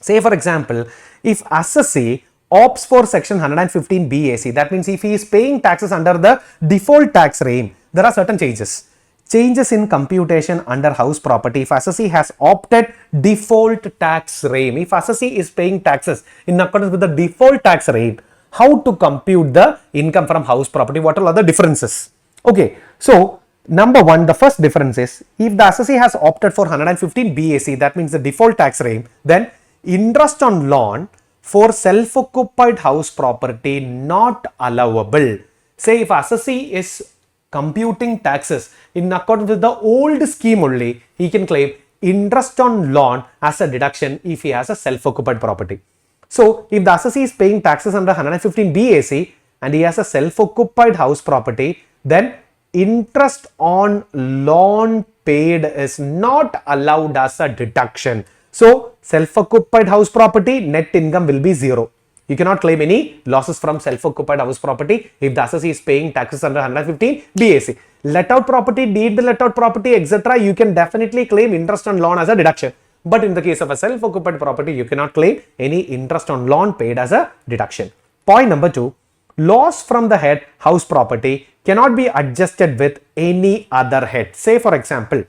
Say for example, if assessee opts for section 115 BAC, that means if he is paying taxes under the default tax regime, there are certain changes. Changes in computation under house property. If assessee has opted default tax regime, if assessee is paying taxes in accordance with the default tax regime, how to compute the income from house property? What are the differences? Okay, so number one, the first difference is if the assessee has opted for 115 BAC, that means the default tax regime, then interest on loan for self-occupied house property not allowable. Say if assessee is computing taxes in accordance with the old scheme only, he can claim interest on loan as a deduction if he has a self-occupied property. So if the assessee is paying taxes under 115 BAC and he has a self-occupied house property, then interest on loan paid is not allowed as a deduction. So self-occupied house property net income will be 0. You cannot claim any losses from self-occupied house property if the assessee is paying taxes under 115 BAC. Let out property, deed let out property, etc. you can definitely claim interest on loan as a deduction. But in the case of a self-occupied property, you cannot claim any interest on loan paid as a deduction. Point number 2, loss from the head house property cannot be adjusted with any other head. Say for example,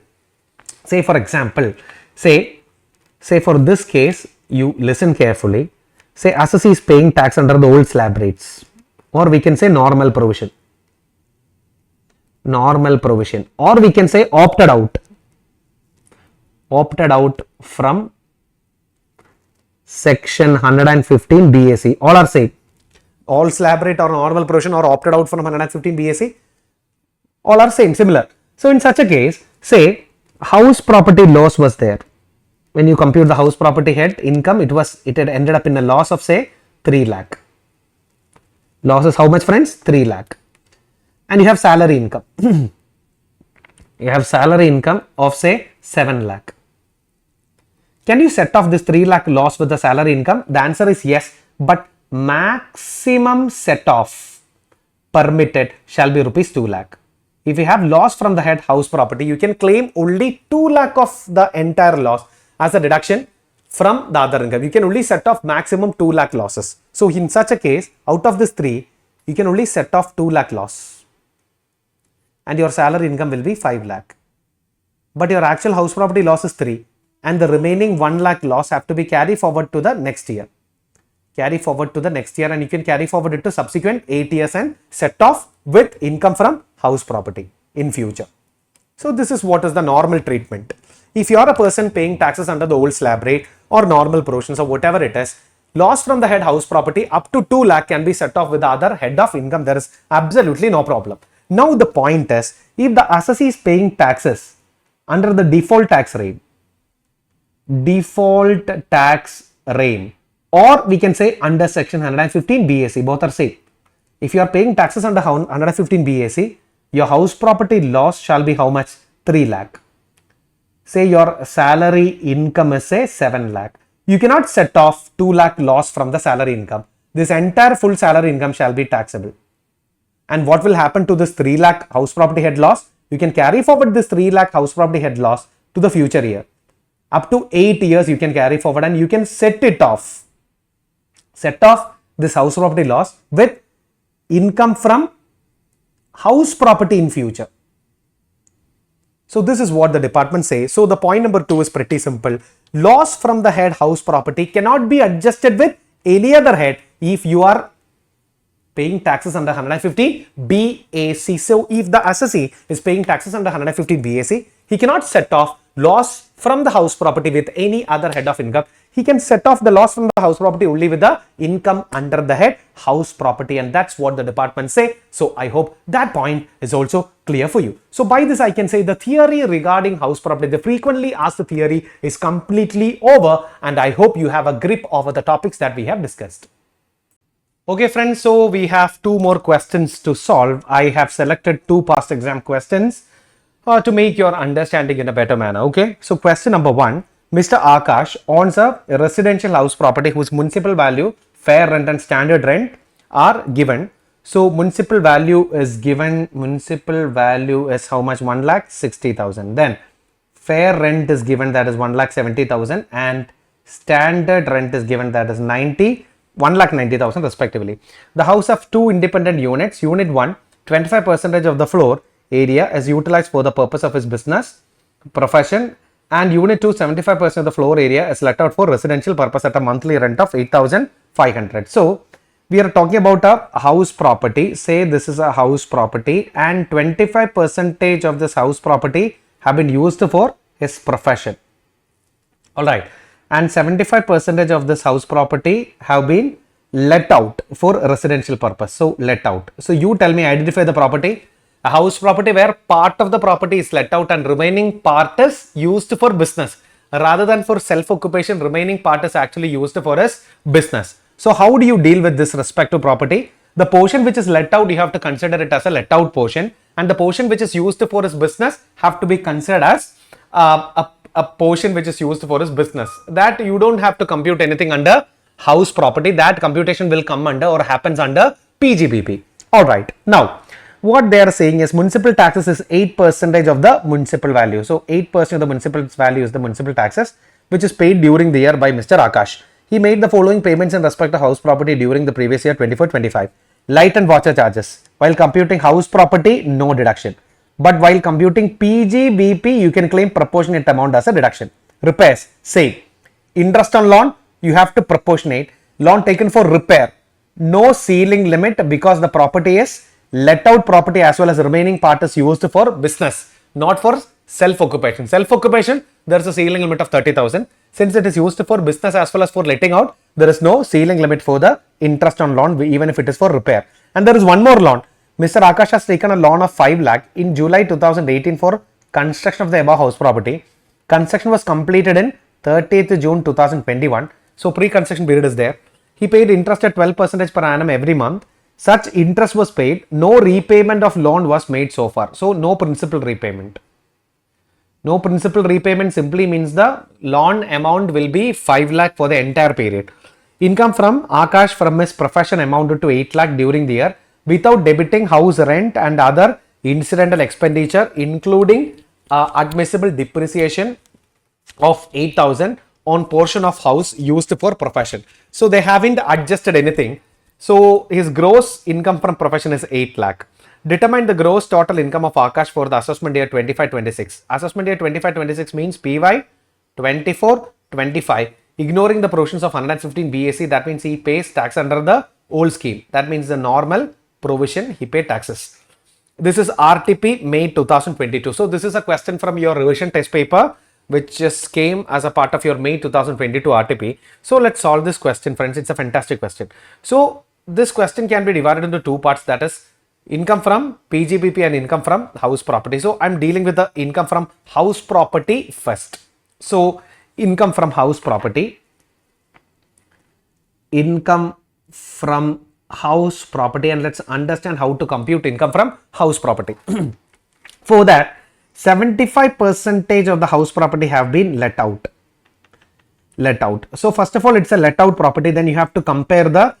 for this case, you listen carefully. Say assessee is paying tax under the old slab rates, or we can say normal provision, or we can say opted out from section 115 BAC. All are same. All slab rate or normal provision or opted out from 115 BAC. All are same, similar. So in such a case, say house property loss was there. When you compute the house property head income, it had ended up in a loss of say 3 lakh. Loss is how much, friends? 3 lakh. And you have salary income. You have salary income of say 7 lakh. Can you set off this 3 lakh loss with the salary income? The answer is yes, but maximum set off permitted shall be rupees 2 lakh. If you have loss from the head house property, you can claim only 2 lakh of the entire loss as a deduction from the other income. You can only set off maximum 2 lakh losses. So in such a case, out of this 3, you can only set off 2 lakh loss, and your salary income will be 5 lakh. But your actual house property loss is 3, and the remaining 1 lakh loss have to be carried forward to the next year. And you can carry forward it to subsequent 8 years and set off with income from house property in future. So this is what is the normal treatment. If you are a person paying taxes under the old slab rate or normal provisions or whatever it is, loss from the head house property up to 2 lakh can be set off with the other head of income. There is absolutely no problem. Now the point is, if the assessee is paying taxes under the default tax rate, or we can say under section 115 BAC, both are same. If you are paying taxes under 115 BAC, your house property loss shall be how much? 3 lakh. Say your salary income is say 7 lakh. you cannot set off 2 lakh loss from the salary income. This entire full salary income shall be taxable. And what will happen to this 3 lakh house property head loss? You can carry forward this 3 lakh house property head loss to the future year. Up to 8 years you can carry forward and you can set it off. Set off this house property loss with income from house property in future. So this is what the department says. So the point number 2 is pretty simple. Loss from the head house property cannot be adjusted with any other head if you are paying taxes under 115 BAC. So if the assessee is paying taxes under 115 BAC, he cannot set off loss from the house property with any other head of income. He can set off the loss from the house property only with the income under the head house property, and that's what the department say. So I hope that point is also clear for you. So by this I can say the theory regarding house property, the frequently asked theory, is completely over, and I hope you have a grip over the topics that we have discussed. Okay friends, so we have 2 more questions to solve. I have selected 2 past exam questions to make your understanding in a better manner. Okay, so question number 1. Mr. Akash owns a residential house property whose municipal value, fair rent and standard rent are given. So municipal value is given. Municipal value is how much? 1,60,000. Then fair rent is given, that is 1,70,000, and standard rent is given, that is 1,90,000 respectively. The house have 2 independent units. Unit 1, 25% of the floor area is utilized for the purpose of his business profession, and unit 2, 75% of the floor area is let out for residential purpose at a monthly rent of 8,500. So we are talking about a house property. Say this is a house property and 25% of this house property have been used for his profession. Alright, and 75% of this house property have been let out for residential purpose. So let out. So you tell me, identify the property. A house property where part of the property is let out and remaining part is used for business. Rather than for self-occupation, remaining part is actually used for his business. So how do you deal with this respective property? The portion which is let out, you have to consider it as a let out portion, and the portion which is used for his business have to be considered as a portion which is used for his business. That you don't have to compute anything under house property. That computation will come under or happens under PGBP. Alright, now what they are saying is municipal taxes is 8% of the municipal value. So 8% of the municipal value is the municipal taxes which is paid during the year by Mr. Akash. He made the following payments in respect to house property during the previous year 24-25. Light and water charges. While computing house property, no deduction. But while computing PGBP, you can claim proportionate amount as a deduction. Repairs, same. Interest on loan, you have to proportionate. Loan taken for repair, no ceiling limit because the property is let out property as well as remaining part is used for business, not for self-occupation. Self-occupation, there is a ceiling limit of 30,000. Since it is used for business as well as for letting out, there is no ceiling limit for the interest on loan even if it is for repair. And there is one more loan. Mr. Akash has taken a loan of 5 lakh in July 2018 for construction of the above house property. Construction was completed in 30th June 2021. So pre-construction period is there. He paid interest at 12% per annum every month. Such interest was paid. No repayment of loan was made so far. So no principal repayment. No principal repayment simply means the loan amount will be 5 lakh for the entire period. Income from Akash from his profession amounted to 8 lakh during the year without debiting house rent and other incidental expenditure including admissible depreciation of 8,000 on portion of house used for profession. So they haven't adjusted anything. So his gross income from profession is 8 lakh. Determine the gross total income of Akash for the assessment year 25-26. Assessment year 25-26 means PY 24-25. Ignoring the provisions of 115 BAC, that means he pays tax under the old scheme. That means the normal provision he paid taxes. This is RTP May 2022. So this is a question from your revision test paper which just came as a part of your May 2022 RTP. So let's solve this question, friends. It's a fantastic question. So this question can be divided into 2 parts, that is income from PGBP and income from house property. So I'm dealing with the income from house property first. So income from house property. Income from house property, and let's understand how to compute income from house property. For that, 75% of the house property have been let out. let out. So first of all, it's a let out property. Then you have to compare the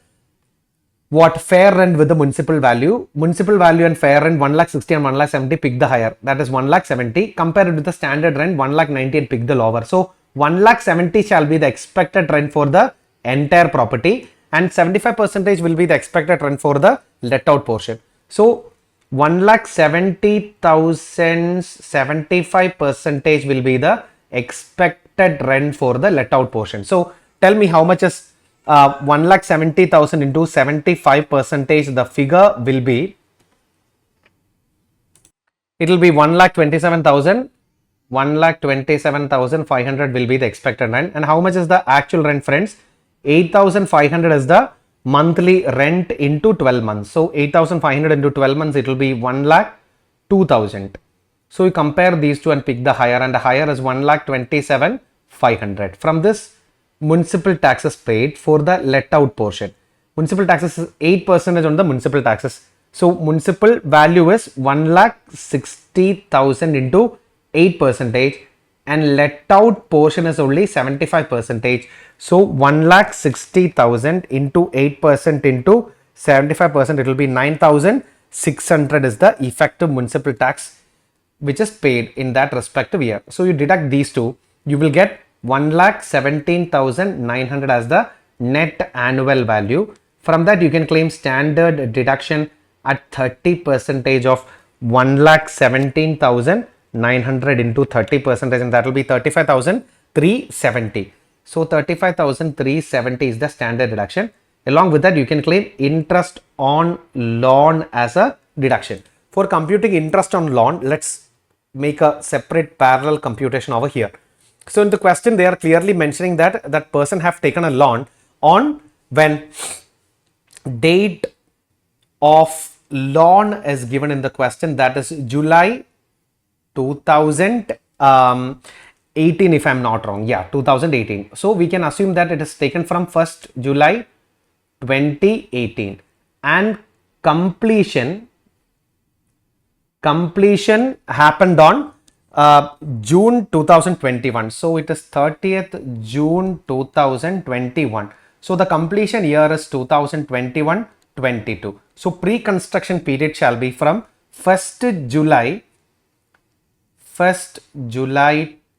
fair rent with the municipal value. Municipal value and fair rent 1,60,000 and 1,70,000, pick the higher. That is 1,70,000. Compare it with the standard rent 1,90,000 and pick the lower. So 1,70,000 shall be the expected rent for the entire property, and 75% will be the expected rent for the let out portion. So 1,70,000, 75% will be the expected rent for the let out portion. So tell me how much is 1,70,000 into 75%. The figure will be, it will be 1,27,000. 1,27,500 will be the expected rent. And how much is the actual rent, friends? 8,500 is the monthly rent into 12 months. So 8,500 into 12 months, it will be 1,02,000. So you compare these two and pick the higher, and the higher is 1,27,500. From this, municipal taxes paid for the let out portion. Municipal taxes is 8% on the municipal taxes. So municipal value is 1,60,000 into 8%, and let out portion is only 75%. So 1,60,000 into 8% into 75%, it will be 9,600 is the effective municipal tax which is paid in that respective year. So you deduct these two, you will get 1,17,900 as the net annual value. From that, you can claim standard deduction at 30% of 1,17,900 into 30%, and that will be 35,370. So 35,370 is the standard deduction. Along with that, you can claim interest on loan as a deduction. For computing interest on loan, let's make a separate parallel computation over here. So in the question, they are clearly mentioning that that person have taken a loan on when date of loan is given in the question, that is July 2018, if I'm not wrong. Yeah, 2018. So we can assume that it is taken from 1st July 2018, and completion happened on June 2021. So it is 30th June 2021. So the completion year is 2021-22. So pre-construction period shall be from 1st July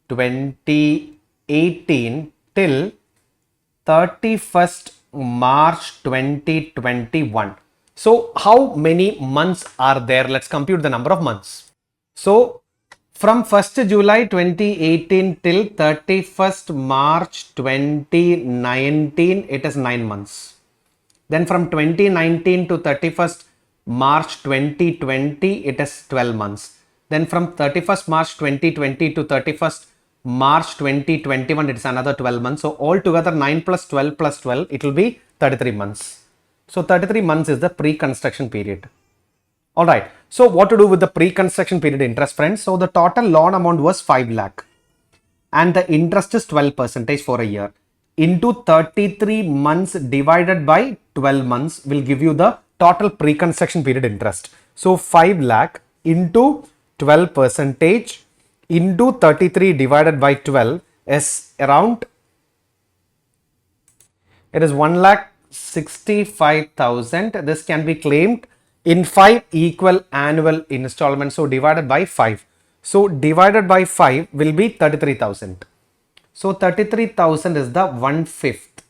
2018 till 31st March 2021. So how many months are there? Let's compute the number of months. So from 1st July 2018 till 31st March 2019, it is 9 months. Then from 2019 to 31st March 2020, it is 12 months. Then from 31st March 2020 to 31st March 2021, it is another 12 months. So altogether 9 plus 12 plus 12, it will be 33 months. So 33 months is the pre-construction period. Alright, so what to do with the pre-construction period interest, friends? So the total loan amount was 5 lakh and the interest is 12% for a year. Into 33 months divided by 12 months will give you the total pre-construction period interest. So 5 lakh into 12% into 33 divided by 12 is around, it is 1,65,000. This can be claimed in 5 equal annual installments. So divided by 5. So divided by 5 will be 33,000. So 33,000 is the 1/5.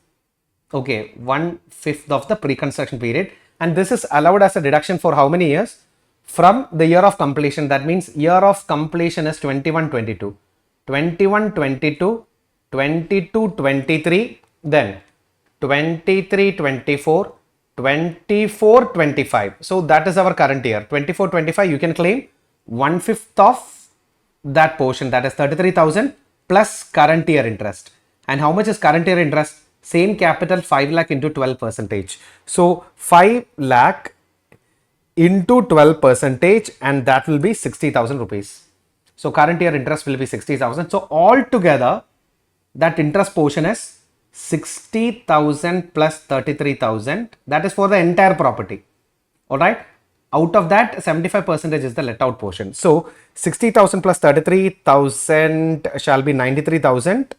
Okay, 1/5 of the pre-construction period. And this is allowed as a deduction for how many years? From the year of completion. That means year of completion is 21-22. 21-22, 22-23, then 23-24, 24-25. So that is our current year. 24-25, you can claim 1/5 of that portion, that is 33,000 plus current year interest. And how much is current year interest? Same capital, 5 lakh into 12%. So 5 lakh into 12%, and that will be 60,000 rupees. So current year interest will be 60,000. So altogether that interest portion is 60,000 plus 33,000. That is for the entire property. Alright. Out of that, 75% is the let out portion. So 60,000 plus 33,000 shall be 93,000.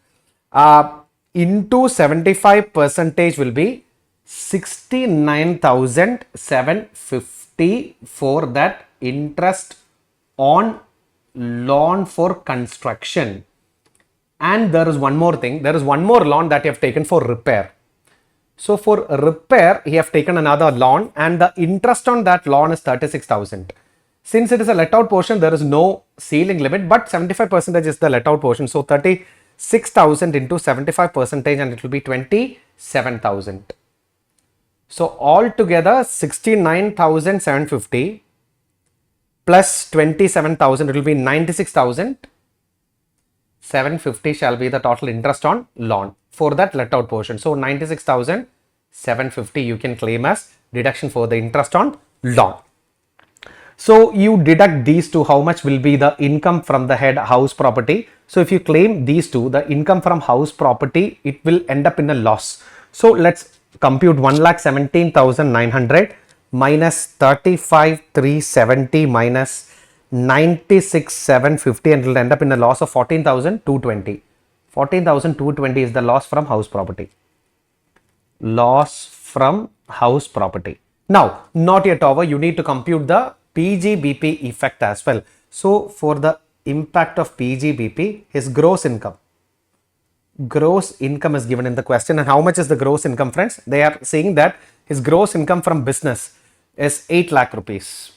into 75 percentage will be 69,750 for that interest on loan for construction. And there is one more thing, there is one more loan that you have taken for repair. So for repair, you have taken another loan and the interest on that loan is 36,000. Since it is a let out portion, there is no ceiling limit, but 75% is the let out portion. So 36,000 into 75% and it will be 27,000. So altogether 69,750 plus 27,000, it will be 96,750 shall be the total interest on loan for that let out portion. So 96,750 you can claim as deduction for the interest on loan. So you deduct these two, how much will be the income from the head house property. So if you claim these two, the income from house property, it will end up in a loss. So let's compute 1,17,900 minus 35,370 minus 96,750 and it will end up in a loss of 14,220. 14,220 is the loss from house property. Loss from house property. Now, not yet over, you need to compute the PGBP effect as well. So, for the impact of PGBP, his gross income. Gross income is given in the question. And how much is the gross income, friends? They are saying that his gross income from business is 8 lakh rupees.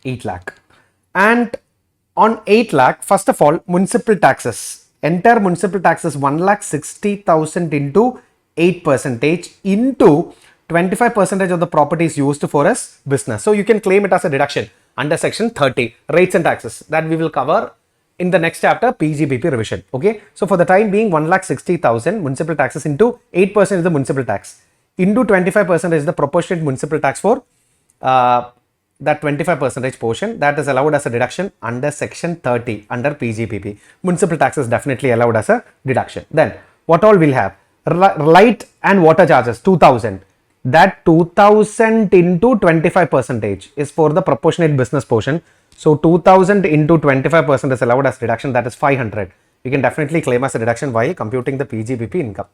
8 lakh. And on 8 lakh, first of all, municipal taxes. Entire municipal taxes 1,60,000 into 8% into 25% of the property is used for his business. So you can claim it as a deduction under section 30, rates and taxes, that we will cover in the next chapter, PGBP revision. Okay. So for the time being, 1,60,000 municipal taxes into 8% is the municipal tax, into 25% is the proportionate municipal tax for that 25% portion that is allowed as a deduction under section 30 under PGBP. Municipal tax is definitely allowed as a deduction. Then what all will have? Light and water charges 2,000. That 2,000 into 25% is for the proportionate business portion. So 2,000 into 25% is allowed as deduction, that is 500. You can definitely claim as a deduction while computing the PGBP income.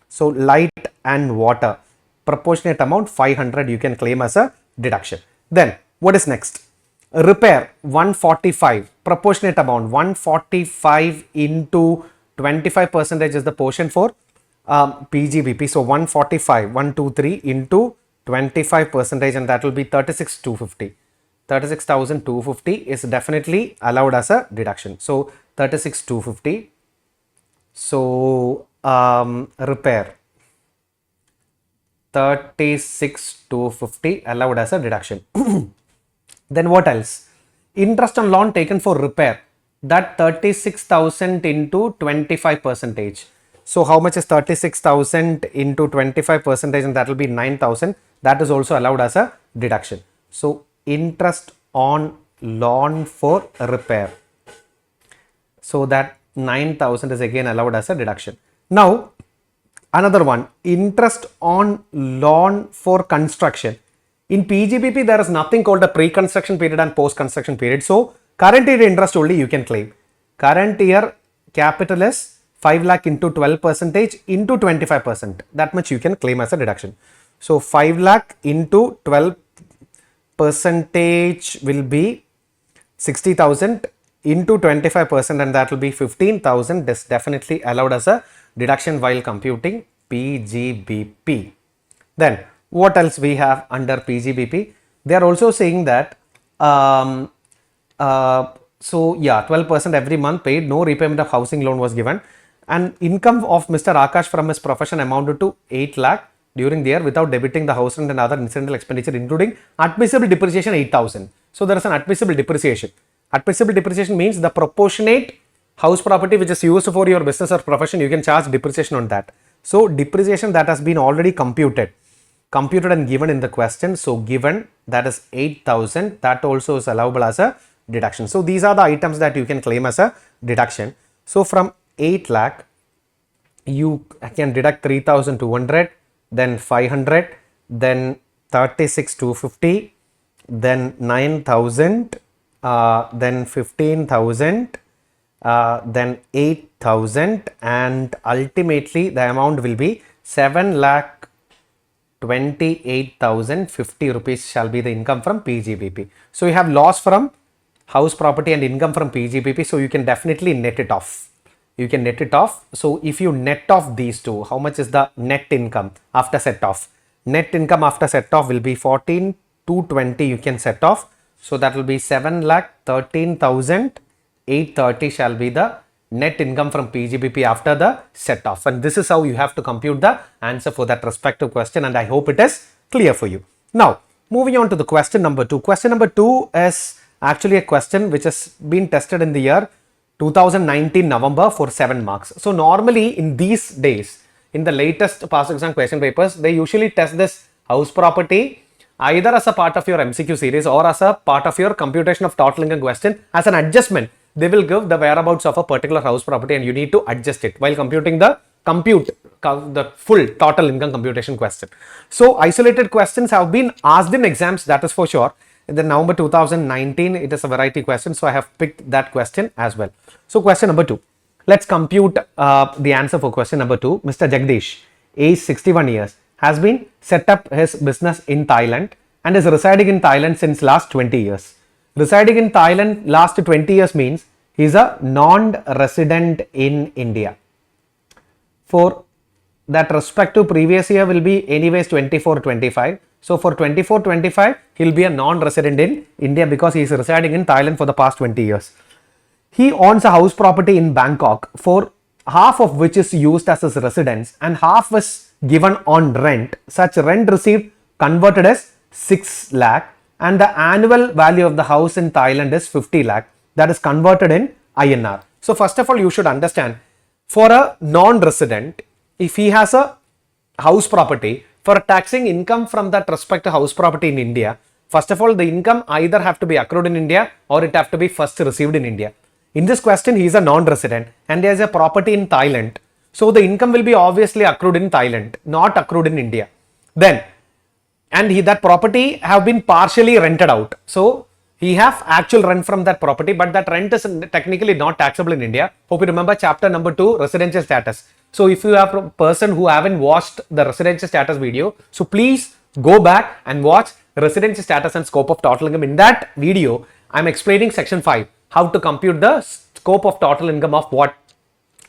So light and water proportionate amount 500 you can claim as a deduction. Then what is next? Repair 145 proportionate amount 145 into 25% is the portion for PGBP. So 145 123 into 25% and that will be 36,250. 36,250 is definitely allowed as a deduction. So 36,250. So repair 36,250 allowed as a deduction. Then what else? Interest on loan taken for repair, that 36,000 into 25%. So how much is 36,000 into 25% and that will be 9,000. That is also allowed as a deduction. So interest on loan for repair. So that 9,000 is again allowed as a deduction. Now another one, interest on loan for construction. In PGBP there is nothing called a pre-construction period and post-construction period. So current year interest only you can claim. Current year capital is 5 lakh into 12% into 25%. That much you can claim as a deduction. So 5 lakh into 12% will be 60,000 into 25% and that will be 15,000. This definitely allowed as a deduction while computing PGBP. Then what else we have under PGBP? They are also saying that so yeah, 12% every month paid, no repayment of housing loan was given, and income of Mr. Akash from his profession amounted to 8 lakh during the year without debiting the house rent and other incidental expenditure including admissible depreciation 8,000. So there is an admissible depreciation. Admissible depreciation means the proportionate house property which is used for your business or profession, you can charge depreciation on that. So depreciation that has been already computed and given in the question. So given that is 8,000, that also is allowable as a deduction. So these are the items that you can claim as a deduction. So from 8 lakh you can deduct 3,200, then 500, then 36,250, then 9,000, then 15,000, then 8,000 28,000 and ultimately the amount will be 7,28,050 rupees shall be the income from PGBP. So you have loss from house property and income from PGBP. So you can definitely net it off. You can net it off. So if you net off these two, how much is the net income after set off? Net income after set off will be 14,220 you can set off. So that will be 7,13,830 shall be the net income from PGBP after the set off. And this is how you have to compute the answer for that respective question. And I hope it is clear for you. Now, moving on to the question number 2. Question number 2 is actually a question which has been tested in the year 2019 November for 7 marks. So normally in these days, in the latest past exam question papers, they usually test this house property either as a part of your MCQ series or as a part of your computation of total income question as an adjustment. They will give the whereabouts of a particular house property and you need to adjust it while computing the full total income computation question. So isolated questions have been asked in exams, that is for sure. In the November 2019, it is a variety question. So I have picked that question as well. So question number 2. Let's compute the answer for question number 2. Mr. Jagdish, age 61 years, has been set up his business in Thailand and is residing in Thailand since last 20 years. Residing in Thailand last 20 years means he is a non-resident in India. For that respective previous year will be anyways 24-25. So for 24-25, he will be a non-resident in India because he is residing in Thailand for the past 20 years. He owns a house property in Bangkok for half of which is used as his residence and half is given on rent. Such rent received converted as 6 lakh and the annual value of the house in Thailand is 50 lakh, that is converted in INR. So first of all, you should understand, for a non-resident, if he has a house property, for taxing income from that respective house property in India, first of all, the income either have to be accrued in India or it have to be first received in India. In this question, he is a non-resident and there is a property in Thailand. So the income will be obviously accrued in Thailand, not accrued in India. Then, that property have been partially rented out. So he have actual rent from that property, but that rent is technically not taxable in India. Hope you remember chapter number 2, residential status. So if you have a person who haven't watched the residential status video, so please go back and watch residential status and scope of total income. In that video, I'm explaining section 5, how to compute the scope of total income of what?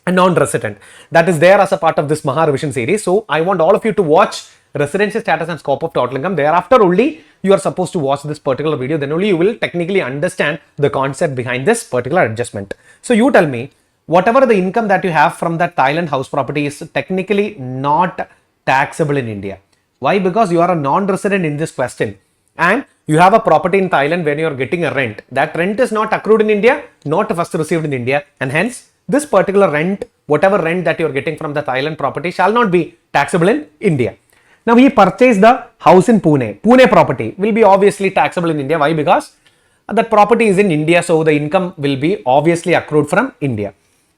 A non-resident. That is there as a part of this Maha revision series. So I want all of you to watch residential status and scope of total income. Thereafter only you are supposed to watch this particular video. Then only you will technically understand the concept behind this particular adjustment. So you tell me, whatever the income that you have from that Thailand house property is technically not taxable in India. Why? Because you are a non-resident in this question and you have a property in Thailand when you are getting a rent. That rent is not accrued in India, not first received in India, and hence this particular rent, whatever rent that you are getting from the Thailand property shall not be taxable in India. Now he purchased the house in Pune. Pune property will be obviously taxable in India. Why? Because that property is in India, so the income will be obviously accrued from India.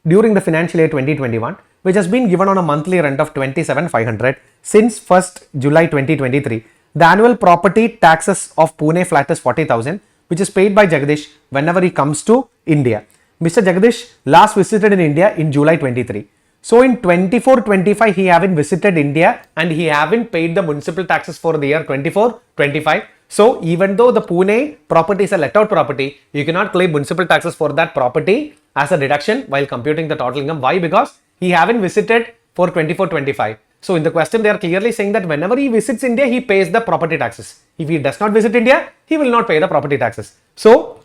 During the financial year 2021, which has been given on a monthly rent of 27,500 since 1st July 2023, the annual property taxes of Pune flat is 40,000, which is paid by Jagdish whenever he comes to India. Mr. Jagdish last visited in India in July 23. So in 24-25, he haven't visited India and he haven't paid the municipal taxes for the year 24-25. So even though the Pune property is a let out property, you cannot claim municipal taxes for that property as a deduction while computing the total income. Why? Because he haven't visited for 24-25. So in the question, they are clearly saying that whenever he visits India, he pays the property taxes. If he does not visit India, he will not pay the property taxes. So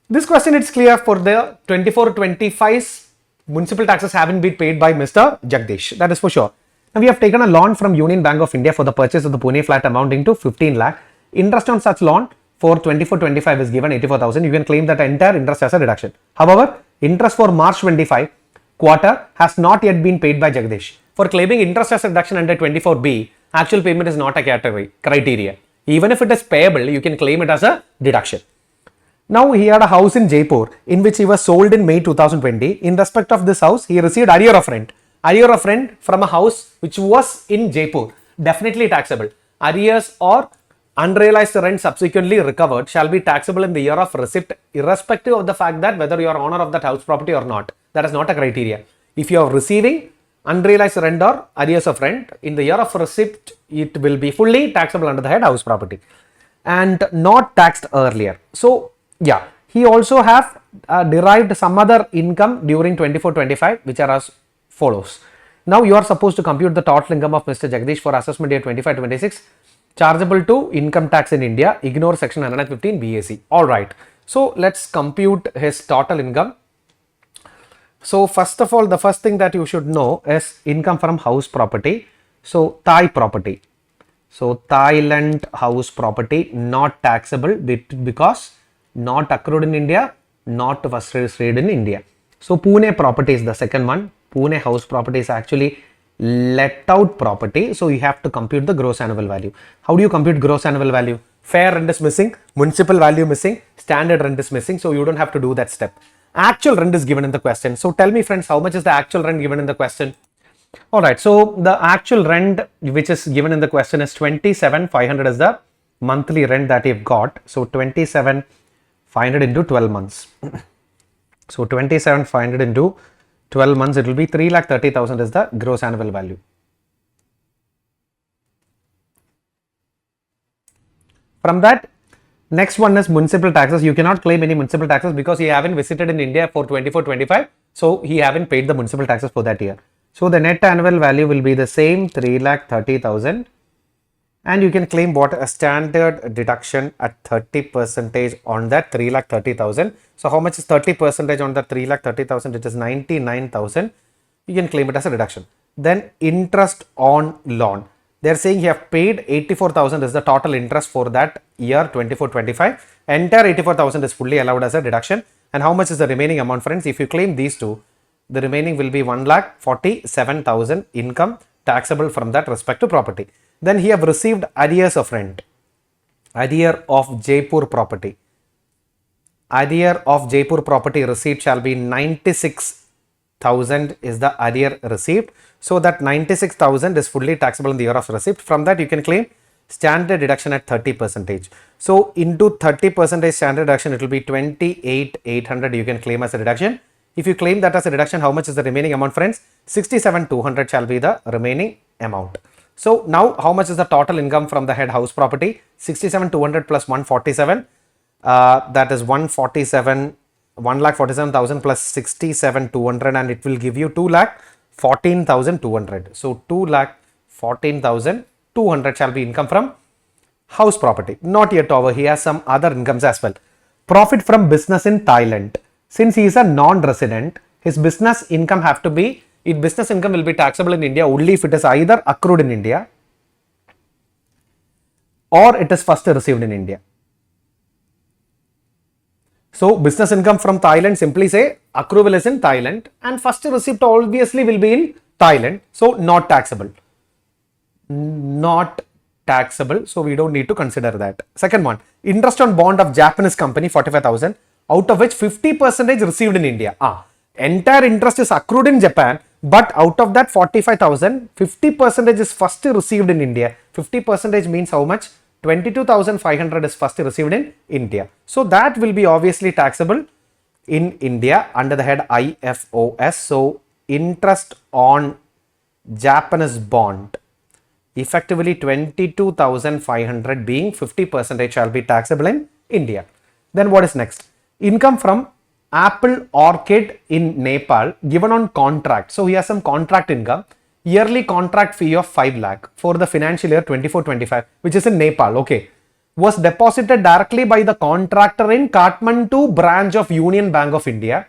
this question, it's clear for the 24-25's municipal taxes haven't been paid by Mr. Jagdish. That is for sure. Now we have taken a loan from Union Bank of India for the purchase of the Pune flat amounting to 15 lakh. Interest on such loan for 24-25 is given 84,000. You can claim that entire interest as a deduction. However, interest for March 25 quarter has not yet been paid by Jagdish. For claiming interest as a deduction under 24B, actual payment is not a category criteria. Even if it is payable, you can claim it as a deduction. Now he had a house in Jaipur in which he was sold in May 2020. In respect of this house, he received arrear of rent. Arrear of rent from a house which was in Jaipur. Definitely taxable. Arrears or unrealized rent subsequently recovered shall be taxable in the year of receipt, irrespective of the fact that whether you are owner of that house property or not. That is not a criteria. If you are receiving unrealized rent or arrears of rent in the year of receipt, it will be fully taxable under the head house property and not taxed earlier. So yeah, he also have derived some other income during 24-25, which are as follows. Now you are supposed to compute the total income of Mr. Jagdish for assessment year 25-26 chargeable to income tax in India. Ignore section 115 BAC. All right. So let's compute his total income. So first of all, the first thing that you should know is income from house property. So Thai property. So Thailand house property not taxable because not accrued in India, not first registered in India. So Pune property is the second one. Pune house property is actually let out property. So you have to compute the gross annual value. How do you compute gross annual value? Fair rent is missing, municipal value missing, standard rent is missing. So you don't have to do that step. Actual rent is given in the question. So tell me friends, how much is the actual rent given in the question? Alright, so the actual rent which is given in the question is 27,500 is the monthly rent that you've got. So 27,500 into 12 months. So 27,500 into 12 months, it will be 3,30,000 is the gross annual value. From that, next one is municipal taxes. You cannot claim any municipal taxes because you haven't visited in India for 24-25. So he haven't paid the municipal taxes for that year. So the net annual value will be the same 3,30,000, and you can claim what a standard deduction at 30% on that 3,30,000. So how much is 30% on the 3,30,000? It is 99,000. You can claim it as a deduction. Then interest on loan. They are saying you have paid 84,000 is the total interest for that year 24-25. Entire 84,000 is fully allowed as a deduction. And how much is the remaining amount, friends? If you claim these two, the remaining will be 1,47,000 income taxable from that respective property. Then he have received arrears of rent. Arrear of Jaipur property. Arrear of Jaipur property receipt shall be 96,000 is the arrear received. So that 96,000 is fully taxable in the year of receipt. From that you can claim standard deduction at 30%. So into 30% standard deduction, it will be 28,800 you can claim as a deduction. If you claim that as a deduction, how much is the remaining amount, friends? 67,200 shall be the remaining amount. So now how much is the total income from the head house property? 67,200 plus 147, that is 1,47,000 plus 67,200, and it will give you 2,14,200. So 2,14,200 shall be income from house property. Not yet over. He has some other incomes as well. Profit from business in Thailand. Since he is a non-resident, his business income have to be, business income will be taxable in India only if it is either accrued in India or it is first received in India. So business income from Thailand, simply say accrual is in Thailand and first receipt obviously will be in Thailand. So not taxable. Not taxable. So we don't need to consider that. Second one, interest on bond of Japanese company 45,000. Out of which 50% received in India. Entire interest is accrued in Japan, but out of that 45,000, 50% is first received in India. 50% means how much? 22,500 is first received in India. So that will be obviously taxable in India under the head IFOS. So interest on Japanese bond, effectively 22,500 being 50% shall be taxable in India. Then what is next? Income from apple orchid in Nepal given on contract. So he has some contract income, yearly contract fee of 5 lakh for the financial year 24-25, which is in Nepal. Okay, was deposited directly by the contractor in Kathmandu branch of Union Bank of India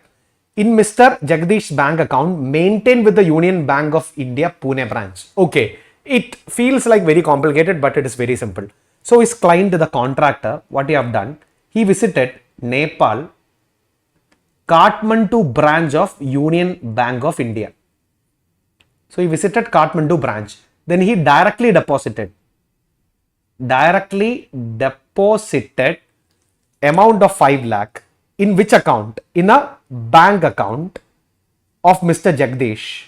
in Mr. Jagdish's bank account maintained with the Union Bank of India Pune branch. Okay, it feels like very complicated, but it is very simple. So his client, the contractor, what he have done, he visited Nepal, Kathmandu branch of Union Bank of India. So he visited Kathmandu branch. Then he directly deposited amount of 5 lakh in which account? In a bank account of Mr. Jagdish.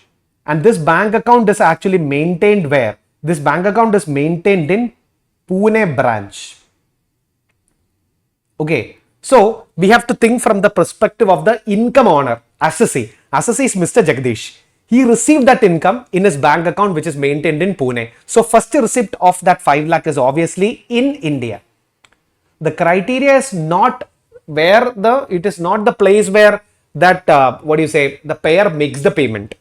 And this bank account is actually maintained where? This bank account is maintained in Pune branch. Okay, so we have to think from the perspective of the income owner, assessee. Assessee is Mr. Jagdish. He received that income in his bank account which is maintained in Pune. So first receipt of that 5 lakh is obviously in India. The criteria is not where it is not the place where that the payer makes the payment.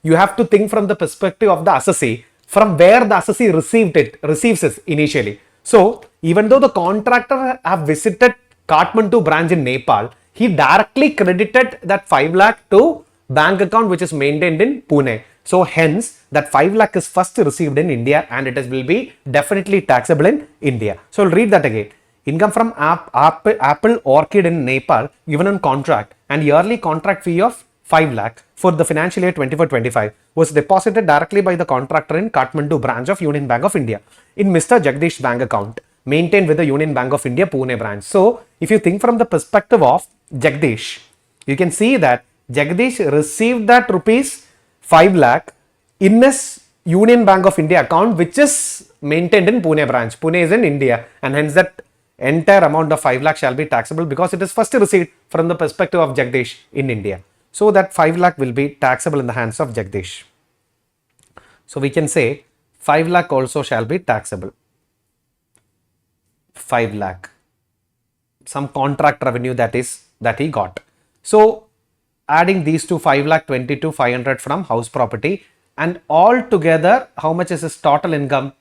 You have to think from the perspective of the assessee, from where the assessee receives it initially. So even though the contractor have visited Kathmandu branch in Nepal, he directly credited that 5 lakh to bank account which is maintained in Pune. So hence that 5 lakh is first received in India and it will be definitely taxable in India. So I'll read that again. Income from Apple Orchid in Nepal given on contract and yearly contract fee of 5 lakh for the financial year 24-25 was deposited directly by the contractor in Kathmandu branch of Union Bank of India in Mr. Jagdish bank account maintained with the Union Bank of India Pune branch. So if you think from the perspective of Jagdish, you can see that Jagdish received that rupees 5 lakh in his Union Bank of India account which is maintained in Pune branch. Pune is in India and hence that entire amount of 5 lakh shall be taxable because it is first received from the perspective of Jagdish in India. So that 5 lakh will be taxable in the hands of Jagdish. So we can say 5 lakh also shall be taxable. 5 lakh. Some contract revenue that he got. So adding these two 5 lakh 22,500 from house property and all together how much is his total income?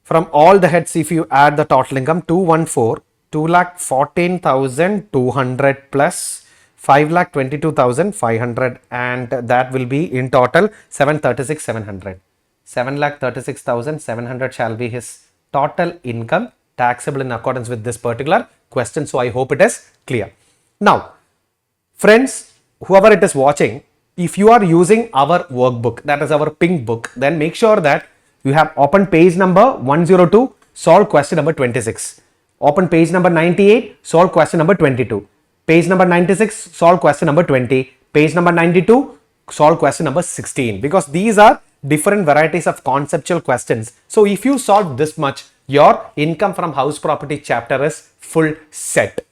From all the heads, if you add the total income 214,200 plus 5,22,500 and that will be in total 736,700. 7,36,700 shall be his total income taxable in accordance with this particular question. So I hope it is clear. Now, friends, whoever it is watching, if you are using our workbook, that is our pink book, then make sure that you have open page number 102, solve question number 26. Open page number 98, solve question number 22. Page number 96, solve question number 20. Page number 92, solve question number 16. Because these are different varieties of conceptual questions. So if you solve this much, your income from house property chapter is full set.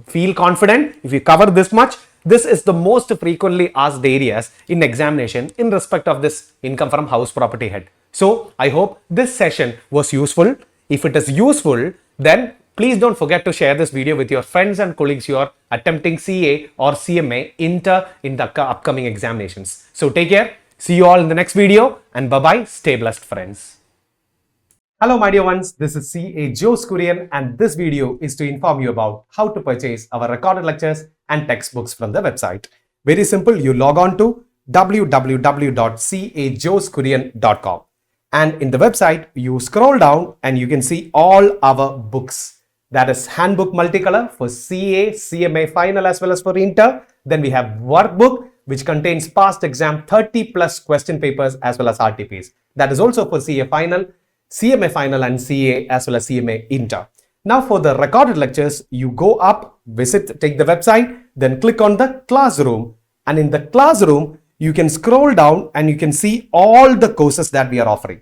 Feel confident if you cover this much. This is the most frequently asked areas in examination in respect of this income from house property head. So I hope this session was useful. If it is useful, then please don't forget to share this video with your friends and colleagues who are attempting CA or CMA in the upcoming examinations. So take care. See you all in the next video and bye-bye. Stay blessed, friends. Hello my dear ones, this is CA Jose Kurian and this video is to inform you about how to purchase our recorded lectures and textbooks from the website. Very simple, you log on to www.cajosekurian.com and in the website you scroll down and you can see all our books. That is handbook multicolor for CA, CMA final as well as for inter. Then we have workbook which contains past exam 30 plus question papers as well as RTPs. That is also for CA final, CMA final and CA as well as CMA inter. Now for the recorded lectures, you go up, take the website, then click on the classroom and in the classroom, you can scroll down and you can see all the courses that we are offering.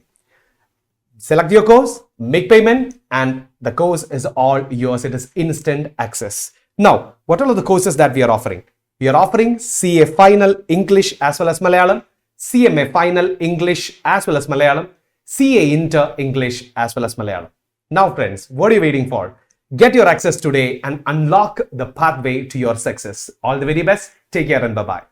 Select your course, make payment and the course is all yours. It is instant access. Now, what are the courses that we are offering? We are offering CA final English as well as Malayalam, CMA final English as well as Malayalam, CA inter English as well as Malayalam. Now friends, what are you waiting for? Get your access today and unlock the pathway to your success. All the very best. Take care and bye-bye.